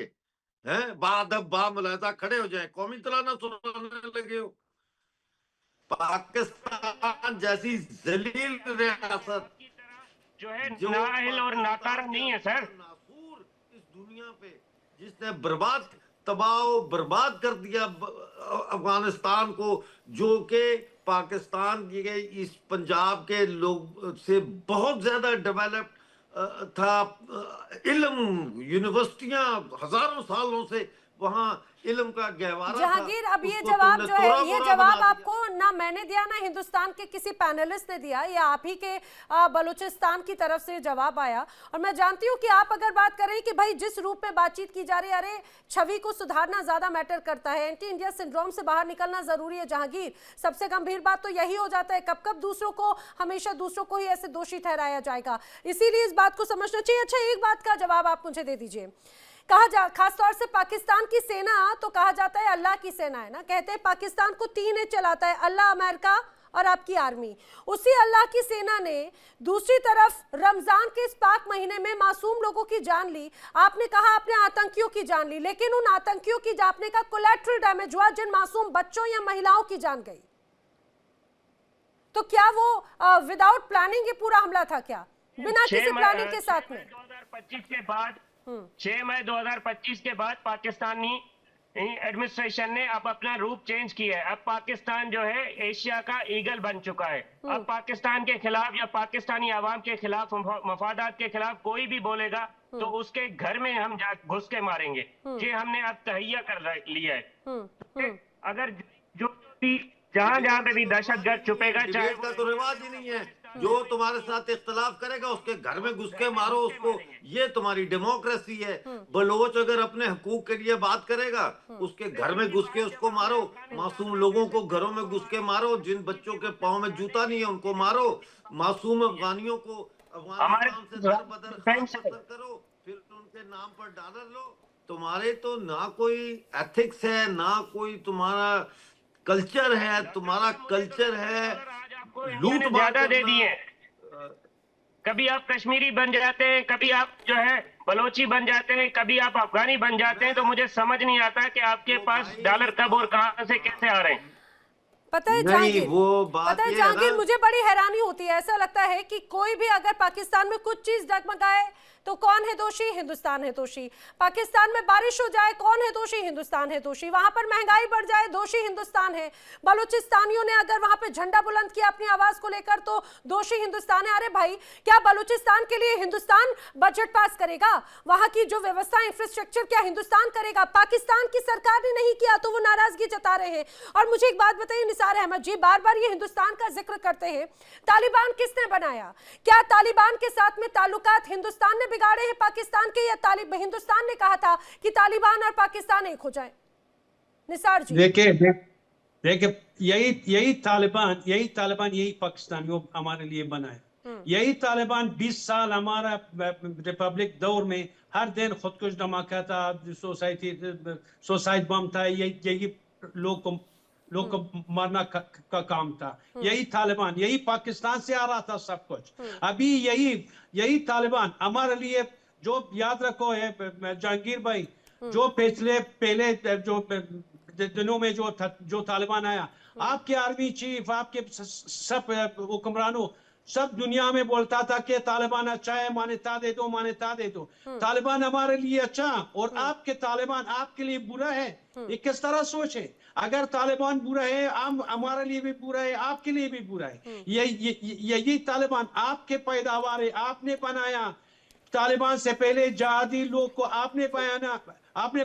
हैं बादब बामलाजा खड़े हो जाए, कौमी तराना सुनाने लगे हो। पाकिस्तान जैसी जलील रियासत जो है नाअहल और नाकारा नहीं है सर। नासूर इस दुनिया पे जिसने बर्बाद कर दिया अफगानिस्तान को, जो कि पाकिस्तान के इस पंजाब के लोग से बहुत ज्यादा डेवलप था। इल्म यूनिवर्सिटियां हजारों सालों से वहां इल्म का गहवारा था। जहांगीर, अब ये जवाब जो है, ये जवाब आपको ना मैंने दिया ना हिंदुस्तान के किसी पैनलिस्ट ने दिया, या आप ही के बलूचिस्तान की तरफ से जवाब आया। और मैं जानती हूँ कि आप अगर बात करें कि भाई जिस रूप में बातचीत की जा रही है, अरे छवि को सुधारना ज्यादा मैटर करता है, एंटी इंडिया सिंड्रोम से बाहर निकलना जरूरी है। जहांगीर, सबसे गंभीर बात तो यही हो जाता है, कब कब दूसरों को, हमेशा दूसरों को ही ऐसे दोषी ठहराया जाएगा, इसीलिए इस बात को समझना चाहिए। अच्छा, एक बात का जवाब आप मुझे दे दीजिए। खासतौर से पाकिस्तान की सेना तो कहा जाता है अल्लाह की सेना है ना, कहते हैं पाकिस्तान को तीन ही चलाता है, अल्लाह, अमेरिका और आपकी आर्मी। उसी अल्लाह की सेना ने दूसरी तरफ रमजान के इस पाक महीने में मासूम लोगों की जान ली। आपने कहा आपने आतंकियों की जान ली, लेकिन उन आतंकियों की आपने का कोलैटरल डैमेज हुआ, जिन मासूम बच्चों या महिलाओं की जान गई। तो क्या वो विदाउट प्लानिंग ये पूरा हमला था क्या, बिना किसी प्लानिंग के साथ में? 2025 के बाद 6 मई 2025 के बाद पाकिस्तानी एडमिनिस्ट्रेशन ने अब अपना रूप चेंज किया है। अब पाकिस्तान जो है एशिया का ईगल बन चुका है। अब पाकिस्तान के खिलाफ या पाकिस्तानी आवाम के खिलाफ, मफादात के खिलाफ कोई भी बोलेगा तो उसके घर में हम घुस के मारेंगे। ये हमने अब तहैया कर लिया है। अगर जो भी जहां पे भी दहशतगर्द छुपेगा, चाहे का तो रिवाज ही नहीं है, जो तुम्हारे साथ इख्तलाफ करेगा उसके घर में घुस के मारो उसको, ये तुम्हारी डेमोक्रेसी है। बलोच अगर अपने हकूक के लिए बात करेगा, उसके घर में घुस के उसको मारो, मासूम लोगों को घरों में घुस के मारो, जिन बच्चों के पाँव में जूता नहीं है उनको मारो, मासूम अफगानियों को अफगानिस्तान से दरबदर करो, फिर उनके नाम पर डॉलर लो। तुम्हारे तो ना कोई एथिक्स है, ना कोई तुम्हारा कल्चर है, तुम्हारा कल्चर है लूट ज्यादा दे दिए। कभी आप कश्मीरी बन जाते हैं, कभी आप जो है बलोची बन जाते हैं, कभी आप अफगानी बन जाते हैं, तो मुझे समझ नहीं आता कि आपके पास डॉलर कब और कहां से कैसे आ रहे हैं। पता है जहांगीर, मुझे बड़ी हैरानी होती है, ऐसा लगता है कि कोई भी अगर पाकिस्तान में कुछ चीज डगमगाए तो कौन है दोषी? हिंदुस्तान है दोषी। पाकिस्तान में बारिश हो जाए, कौन है दोषी? हिंदुस्तान है दोषी। वहां पर महंगाई बढ़ जाए, दोषी हिंदुस्तान है। बलूचिस्तानियों ने अगर वहां पे झंडा बुलंद किया अपनी आवाज को लेकर, तो दोषी हिंदुस्तान है। अरे भाई, क्या बलूचिस्तान के लिए हिंदुस्तान बजट पास करेगा? वहां की जो व्यवस्था, इंफ्रास्ट्रक्चर क्या हिंदुस्तान करेगा? पाकिस्तान की सरकार ने नहीं किया तो वो नाराजगी जता रहे हैं। और मुझे एक बात बताइए निसार अहमद जी, बार बार ये हिंदुस्तान का जिक्र करते हैं, तालिबान किसने बनाया? क्या तालिबान के साथ में ताल्लुकात हिंदुस्तान ने बिगाड़े हैं पाकिस्तान के, या हिंदुस्तान ने कहा था कि तालिबान और पाकिस्तान एक हो जाए? निसार जी, देखिए यही तालिबान यही पाकिस्तानियों हमारे लिए बना है। यही तालिबान 20 साल हमारा रिपब्लिक दौर में हर दिन खुदकुश धमाका था, सुसाइड बम था, यही लोग को मारना का काम था। यही तालिबान, यही पाकिस्तान से आ रहा था सब कुछ। अभी यही तालिबान हमारे लिए, जो याद रखो है जहांगीर भाई, जो पहले जो दिनों में जो तालिबान आया, आपके आर्मी चीफ, आपके सब हुक्मरानों सब दुनिया में बोलता था कि तालिबान अच्छा है, मान्यता दे दो, मान्यता दे दो। तालिबान हमारे लिए अच्छा और आपके तालिबान आपके लिए बुरा है, ये किस तरह सोच है? अगर तालिबान बुरा है, हमारे लिए भी बुरा है, आपके लिए भी बुरा है। यही तालिबान आपके पैदावार है, आपने बनाया। तालिबान से पहले जहादी लोग को आपने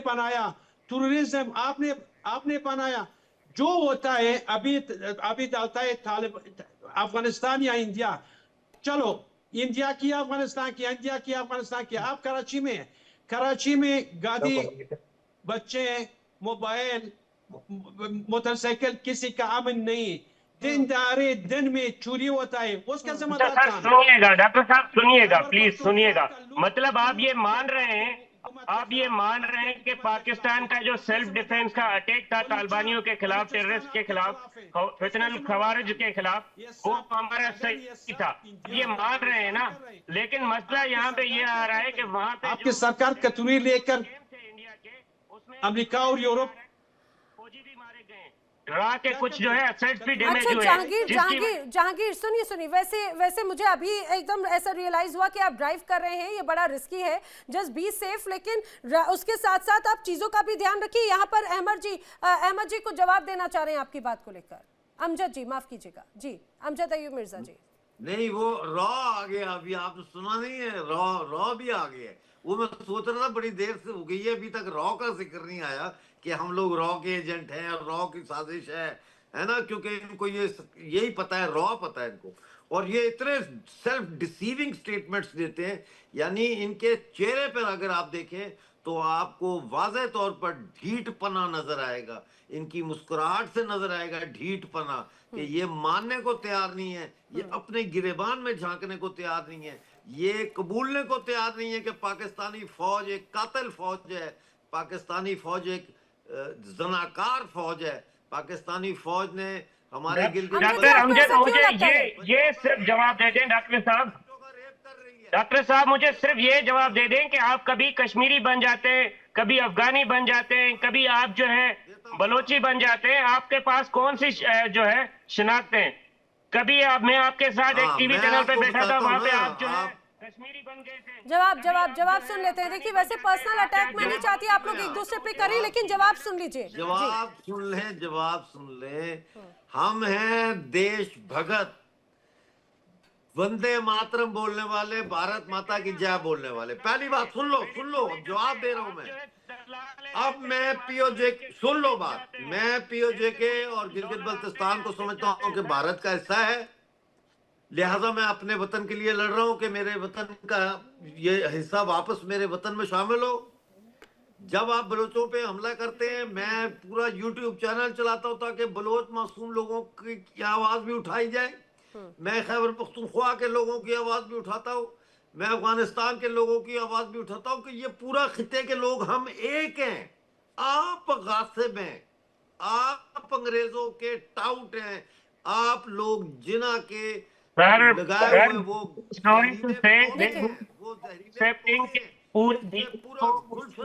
बनाया, टूरिज्म आपने बनाया। जो होता है अभी डालता है अफगानिस्तान या इंडिया, चलो इंडिया किया, अफगानिस्तान किया, इंडिया किया, अफगानिस्तान किया। आप कराची में गाड़ी, बच्चे, मोबाइल, मोटरसाइकिल, किसी का अमन नहीं। दिन में चोरी होता है, उसका जिम्मेदार सर कौन? सुनिएगा, डॉक्टर साहब सुनिएगा, प्लीज सुनिएगा। मतलब आप ये मान रहे हैं कि पाकिस्तान का जो सेल्फ डिफेंस का अटैक था तालिबानियों के खिलाफ, टेररिस्ट के खिलाफ, फितनल खवारिज के खिलाफ, वो हमारा सही था, ये मान रहे हैं ना। लेकिन मसला यहाँ पे ये आ रहा है कि वहां पे आपकी सरकार कतूरी लेकर इंडिया के उसमें अमेरिका और यूरोप फौजी भी मारे गए, डरा के कुछ जो है असेट्स भी डैमेज अच्छा हुए। जहांगीर सुनिए वैसे मुझे अभी एकदम ऐसा रियलाइज हुआ कि आप ड्राइव कर रहे हैं, ये बड़ा रिस्की है, जस्ट बी सेफ। लेकिन उसके साथ साथ आप चीजों का भी ध्यान रखिए। यहाँ पर अहमद जी को जवाब देना चाह रहे हैं आपकी बात को लेकर। अमजद जी माफ कीजिएगा जी, अमजद अयूब मिर्जा जी। नहीं, वो रॉ आ गया अभी, आपने सुना नहीं है? रॉ भी आ गया है। वो मैं सोच रहा था बड़ी देर से हो गई है, अभी तक रॉ का जिक्र नहीं आया कि हम लोग रॉ के एजेंट हैं और रॉ की साजिश है ना, क्योंकि इनको यही पता है, रॉ पता है इनको। और ये इतने सेल्फ डिसीविंग स्टेटमेंट्स देते हैं, यानी इनके चेहरे पर अगर आप देखें तो आपको वाज़ेह तौर पर ढीठपना नजर आएगा, इनकी मुस्कुराहट से नजर आएगा ढीठपना, कि ये मानने को तैयार नहीं है, ये अपने गिरेबान में झांकने को तैयार नहीं है, ये कबूलने को तैयार नहीं है कि पाकिस्तानी फौज एक कातिल फौज है, पाकिस्तानी फौज एक जनाकार फौज है, पाकिस्तानी फौज ने हमारे डॉक्टर अमजद मुझे ये सिर्फ जवाब दे दें डॉक्टर साहब, डॉक्टर साहब मुझे सिर्फ ये जवाब दे दें कि आप कभी कश्मीरी बन जाते हैं, कभी अफगानी बन जाते हैं, कभी आप जो है बलोची बन जाते हैं, आपके पास कौन सी जो है शनाख्तें हैं? कभी मैं आपके साथ एक टीवी चैनल पे बैठा था, वहां पे आप जो है कश्मीरी बन गए थे। जवाब सुन लेते हैं। देखिए वैसे पर्सनल अटैक मैं नहीं चाहती आप लोग एक दूसरे पे करें, लेकिन जवाब सुन लीजिए। जवाब सुन ले। हम हैं देश भगत, वंदे मातरम बोलने वाले, भारत माता की जय बोलने वाले। पहली बात सुन लो, अब जवाब दे रहा हूं मैं। अब मैं पीओजे, सुन लो बात, मैं पीओजे के और गिलगित बल्तिस्तान को समझता हूं कि भारत का हिस्सा है, लिहाजा मैं अपने वतन के लिए लड़ रहा हूं कि मेरे वतन का ये हिस्सा वापस मेरे वतन में शामिल हो। जब आप बलोचों पे हमला करते हैं, मैं पूरा यूट्यूब चैनल चलाता हूं ताकि बलोच मासूम लोगों की आवाज भी उठाई जाए। मैं खैबर पख्तूनख्वा के लोगों की आवाज भी उठाता हूँ, मैं अफगानिस्तान के लोगों की आवाज भी उठाता हूँ कि ये पूरा खिते के लोग हम एक हैं। आप गासिब हैं, आप अंग्रेजों के टाउट हैं, आप लोग जिना के लगाए हुए वो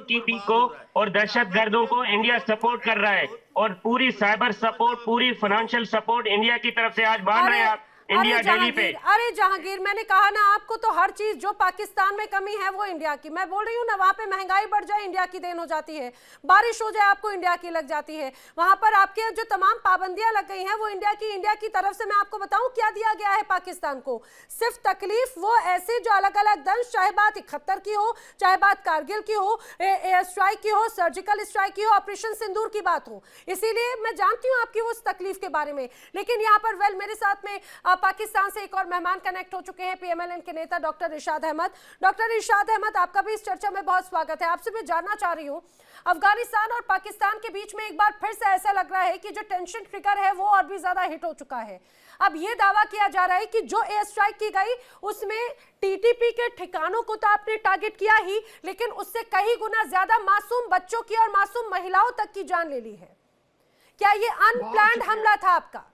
टीपी को और दहशतगर्दों को इंडिया सपोर्ट कर रहा है, और पूरी साइबर सपोर्ट, पूरी फाइनेंशियल सपोर्ट इंडिया की तरफ से आज बांध रहे हैं आप इंडिया डेली पे। अरे जहांगीर, मैंने कहा ना आपको, तो हर चीज जो पाकिस्तान में कमी है वो इंडिया की। मैं बोल रही हूँ ना, वहां पे महंगाई बढ़ जाए इंडिया की देन हो जाती है, बारिश हो जाए आपको इंडिया की लग जाती है, वहां पर आपके जो तमाम पाबंदियां लग गई हैं वो इंडिया की तरफ से। मैं आपको बताऊं क्या दिया गया है पाकिस्तान को, सिर्फ तकलीफ वो ऐसे जो अलग अलग दंश, चाहे बात 71 की हो, चाहे बात कारगिल की हो, एयर स्ट्राइक की हो, सर्जिकल स्ट्राइक की हो, ऑपरेशन सिंदूर की बात हो, इसीलिए मैं जानती हूँ आपकी उस तकलीफ के बारे में। लेकिन यहाँ पर मेरे साथ में पाकिस्तान से एक और मेहमान कनेक्ट हो चुके हैं, पीएमएलएन के नेता डॉक्टर इरशाद अहमद। डॉक्टर इरशाद अहमद, आपका भी इस चर्चा में बहुत स्वागत है। आपसे मैं जानना चाह रही हूं, अफगानिस्तान और पाकिस्तान के बीच में एक बार फिर से ऐसा लग रहा है कि जो टेंशन ट्रिगर है वो और भी ज्यादा हिट हो चुका है। अब ये दावा किया जा रहा है कि जो एयर स्ट्राइक की गई उसमें टीटीपी के ठिकानों को तो आपने टारगेट किया ही, लेकिन उससे कई गुना ज्यादा मासूम बच्चों की और मासूम महिलाओं तक की जान ले ली है। क्या ये अनप्लान्ड हमला था आपका?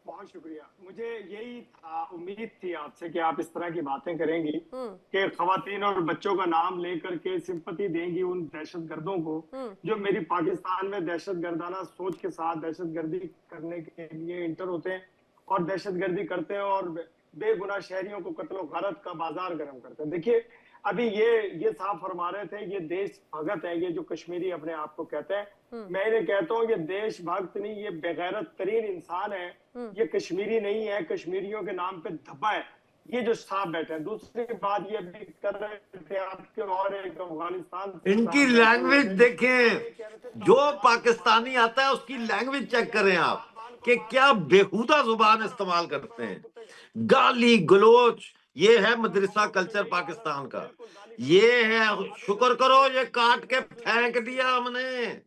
बहुत शुक्रिया। मुझे यही उम्मीद थी आपसे कि आप इस तरह की बातें करेंगी कि खवातीन और बच्चों का नाम लेकर के सिंपैथी देंगी उन दहशतगर्दों को जो मेरी पाकिस्तान में दहशतगर्दाना सोच के साथ दहशतगर्दी करने के लिए इंटर होते हैं और दहशतगर्दी करते हैं और बेगुनाह शहरियों को कत्लो गारत का बाजार गर्म करते हैं। देखिए अभी ये साफ फरमा रहे थे, ये देश भगत है, ये जो कश्मीरी अपने आप को कहते हैं। मैं इन्हें कहता हूँ ये देश भक्त नहीं, ये बेगैरत तरीन इंसान है। ये कश्मीरी नहीं है, कश्मीरियों के नाम पे धब्बा है ये जो साहब बैठे हैं। दूसरी बात ये भी कर रहे थे आपके और एक अफगानिस्तान इनकी लैंग्वेज देखें, जो पाकिस्तानी आता है उसकी लैंग्वेज चेक करें आप कि क्या बेहुदा जुबान इस्तेमाल करते हैं, गाली गलोच। ये है मदरसा कल्चर पाकिस्तान का, ये है। शुक्र करो ये काट के फेंक दिया हमने,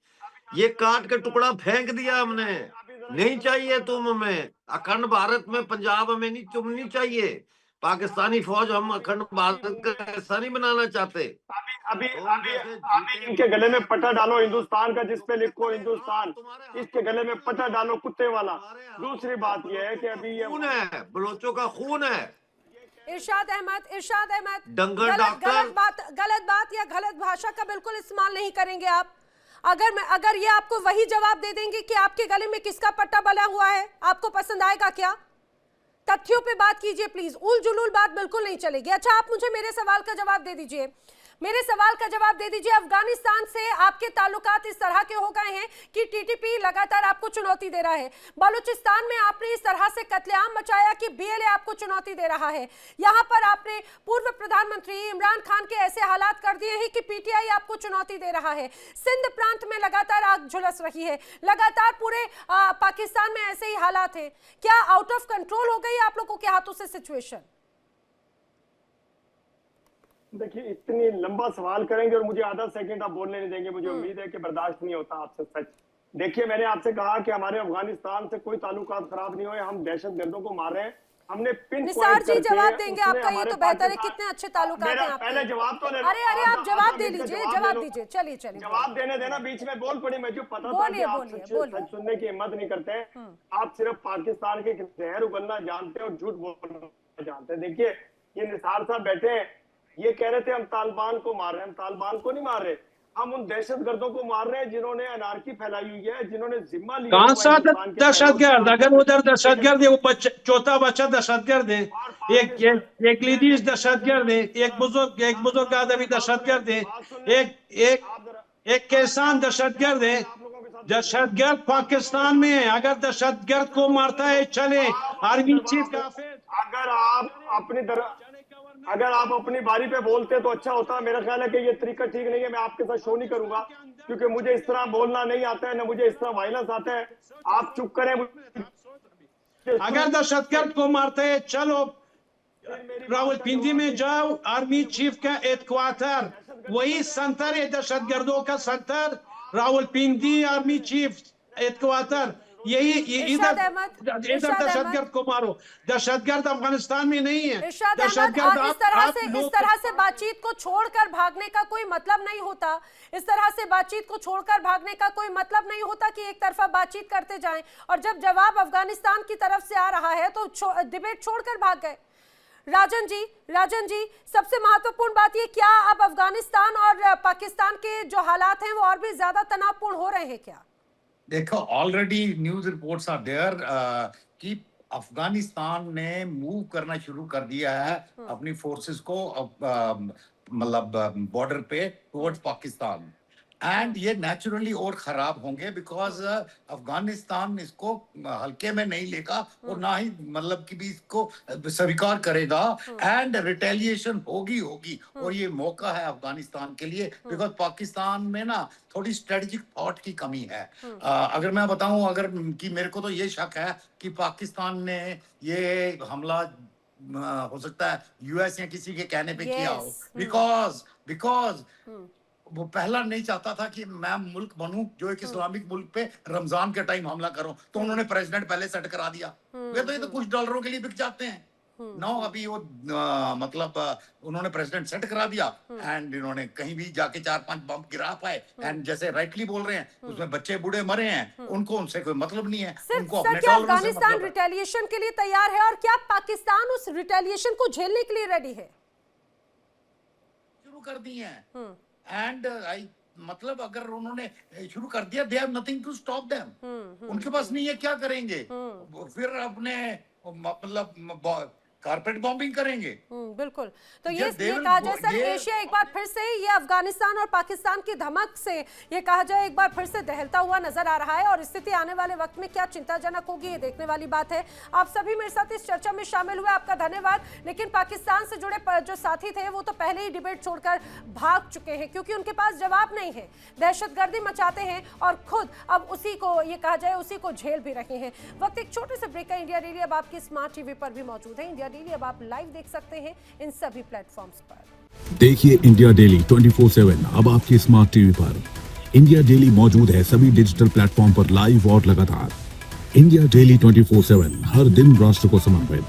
ये काट के टुकड़ा फेंक दिया हमने। नहीं चाहिए तुम हमें, अखंड भारत में पंजाब हमें नहीं, तुम नहीं चाहिए। पाकिस्तानी फौज हम अखंड भारत का ऐसा नहीं बनाना चाहते। अभी इनके गले में पट्टा डालो हिंदुस्तान का, जिसपे लिखो हिंदुस्तान, इसके गले में पट्टा डालो कुत्ते वाला। दूसरी बात यह है कि अभी ये खून है, बलोचों का खून है। इरशाद अहमद, दंगल डॉक्टर, गलत बात या गलत भाषा का बिल्कुल इस्तेमाल नहीं करेंगे आप। अगर ये आपको वही जवाब दे देंगे कि आपके गले में किसका पट्टा बना हुआ है, आपको पसंद आएगा क्या? तथ्यों पे बात कीजिए प्लीज, उल जुलूल बात बिल्कुल नहीं चलेगी। अच्छा, आप मुझे मेरे सवाल का जवाब दे दीजिए, अफगानिस्तान से आपके ताल्लुकात इस तरह के हो गए हैं कि टीटीपी लगातार आपको चुनौती दे रहा है। बलूचिस्तान में आपने इस तरह से कत्लेआम मचाया कि बीएलए आपको चुनौती दे रहा है। यहाँ पर आपने पूर्व प्रधानमंत्री इमरान खान के ऐसे हालात कर दिए हैं कि पीटीआई आपको चुनौती दे रहा है। सिंध प्रांत में लगातार आग झुलस रही है, लगातार पूरे पाकिस्तान में ऐसे ही हालात हैं। क्या आउट ऑफ कंट्रोल हो गई आप लोगों के हाथों से सिचुएशन? देखिए इतनी लंबा सवाल करेंगे और मुझे आधा सेकंड आप बोलने नहीं देंगे, मुझे उम्मीद है कि बर्दाश्त नहीं होता आपसे सच। देखिए मैंने आपसे कहा कि हमारे अफगानिस्तान से कोई ताल्लुकात खराब नहीं हुए, हम दहशतगर्दों को मार रहे हैं। हमने पिन निसार जी जवाब देंगे आपका, ये तो बेहतर है, कितने अच्छे ताल्लुकात हैं आपके। पहले जवाब तो अरे आप जवाब दे लीजिए, जवाब दीजिए, चलिए जवाब देने देना, बीच में बोल पड़ी। मैं जो पता था कि आप सच सुनने की हिम्मत नहीं करते, आप सिर्फ पाकिस्तान के जहर उगलना जानते हैं और झूठ बोलना जानते हैं। देखिए ये निसार साहब बैठे हैं, ये कह रहे थे हम तालिबान को मार रहे हैं। हम तालिबान को नहीं मार रहे, हम उन दहशतगर्दों को मार रहे हैं जिन्होंने अनारकी फैलाई हुई है, जिन्होंने जिम्मा लिया। कौन सा दहशतगर्द? अगर उधर दहशतगर्द है, वो चौथा बच्चा दहशतगर्द है, एक लीडीज दहशतगर्द है, एक बुजुर्ग आदमी दहशतगर्द है, एक किसान दहशतगर्द है। दहशतगर्द पाकिस्तान में है। अगर दहशतगर्द को मारता है चले आर्मी चीफ का। अगर आप अपनी बारी पे बोलते तो अच्छा होता। मेरा ख्याल है कि ये तरीका ठीक नहीं है। मैं आपके साथ शो नहीं करूंगा क्योंकि मुझे इस तरह बोलना नहीं आता है, ना मुझे इस तरह वायलेंस आता है। आप चुप करें। अगर दहशतगर्द को मारते है चलो रावलपिंडी में जाओ, आर्मी चीफ का हेडक्वार्टर वही सेंटर है, दहशतगर्दों का centre Rawalpindi army chief headquarter यही। इधर दहशतगर्द को मारो। दहशतगर्द अफगानिस्तान में नहीं है। इस तरह से बातचीत को छोड़कर भागने का कोई मतलब नहीं होता। इस तरह से बातचीत को छोड़कर भागने का कोई मतलब नहीं होता कि एक तरफा बातचीत करते जाएं और जब जवाब अफगानिस्तान की तरफ से आ रहा है तो डिबेट छोड़कर भाग गए। राजन जी, सबसे महत्वपूर्ण बात ये, क्या अब अफगानिस्तान और पाकिस्तान के जो हालात हैं वो और भी ज्यादा तनावपूर्ण हो रहे हैं क्या? देखो already news reports are there कि अफगानिस्तान ने मूव करना शुरू कर दिया है अपनी फोर्सेस को, मतलब बॉर्डर पे टुवर्ड्स पाकिस्तान। एंड ये नेचुरली और खराब होंगे बिकॉज अफगानिस्तान इसको हल्के में नहीं लेगा और ना ही मतलब कि भी इसको स्वीकार करेगा। एंड रिटेलिएशन होगी और ये मौका है अफगानिस्तान के लिए बिकॉज पाकिस्तान में ना थोड़ी स्ट्रेटेजिक थॉट की कमी है। अगर मैं बताऊं, अगर कि मेरे को तो ये शक है कि पाकिस्तान ने ये हमला हो सकता है यूएस या किसी के कहने पे किया हो, बिकॉज वो पहला नहीं चाहता था कि मैं मुल्क बनूं जो एक इस्लामिक मुल्क पे रमजान के टाइम हमला करूं, तो उन्होंने प्रेसिडेंट पहले सेट करा दिया। वे तो ये तो कुछ डॉलरों के लिए बिक जाते हैं। नो अभी वो मतलब उन्होंने प्रेसिडेंट सेट करा दिया एंड इन्होंने कहीं भी जाके 4-5 बम गिरा पाए। एंड जैसे राइटली बोल रहे हैं उसमें बच्चे बूढ़े मरे हैं, उनको उनसे कोई मतलब नहीं है। उनको अपने क्या अफगानिस्तान रिटेलिएशन के लिए तैयार है और क्या पाकिस्तान उस रिटेलिएशन को झेलने के लिए रेडी है? शुरू कर दी है एंड आई मतलब अगर उन्होंने शुरू कर दिया, they have nothing to stop them. उनके पास नहीं है, क्या करेंगे फिर अपने मतलब कारपेट बॉम्बिंग करेंगे। बिल्कुल। तो ये ये they will कहा जाए go- सर, ये- एशिया एक बार फिर से ये अफगानिस्तान और पाकिस्तान की धमक से ये कहा जाए एक बार फिर से दहलता हुआ नजर आ रहा है, और स्थिति आने वाले वक्त में क्या चिंताजनक होगी ये देखने वाली बात है। आप सभी मेरे साथ इस चर्चा में शामिल हुए, आपका धन्यवाद। लेकिन पाकिस्तान से जुड़े जो साथी थे वो तो पहले ही डिबेट छोड़कर भाग चुके हैं, क्योंकि उनके पास जवाब नहीं है। दहशतगर्दी मचाते हैं और खुद अब उसी को ये कहा जाए उसी को झेल भी रहे हैं। वक्त एक छोटे से ब्रेक का। इंडिया डेली अब आपकी स्मार्ट टीवी पर भी मौजूद है। इंडिया डेली अब आप लाइव देख सकते हैं इन सभी प्लेटफॉर्म्स पर। देखिए इंडिया डेली 24/7 अब आपकी स्मार्ट टीवी पर। इंडिया डेली मौजूद है सभी डिजिटल प्लेटफॉर्म पर लाइव और लगातार। इंडिया डेली 24/7 हर दिन राष्ट्र को समर्पित।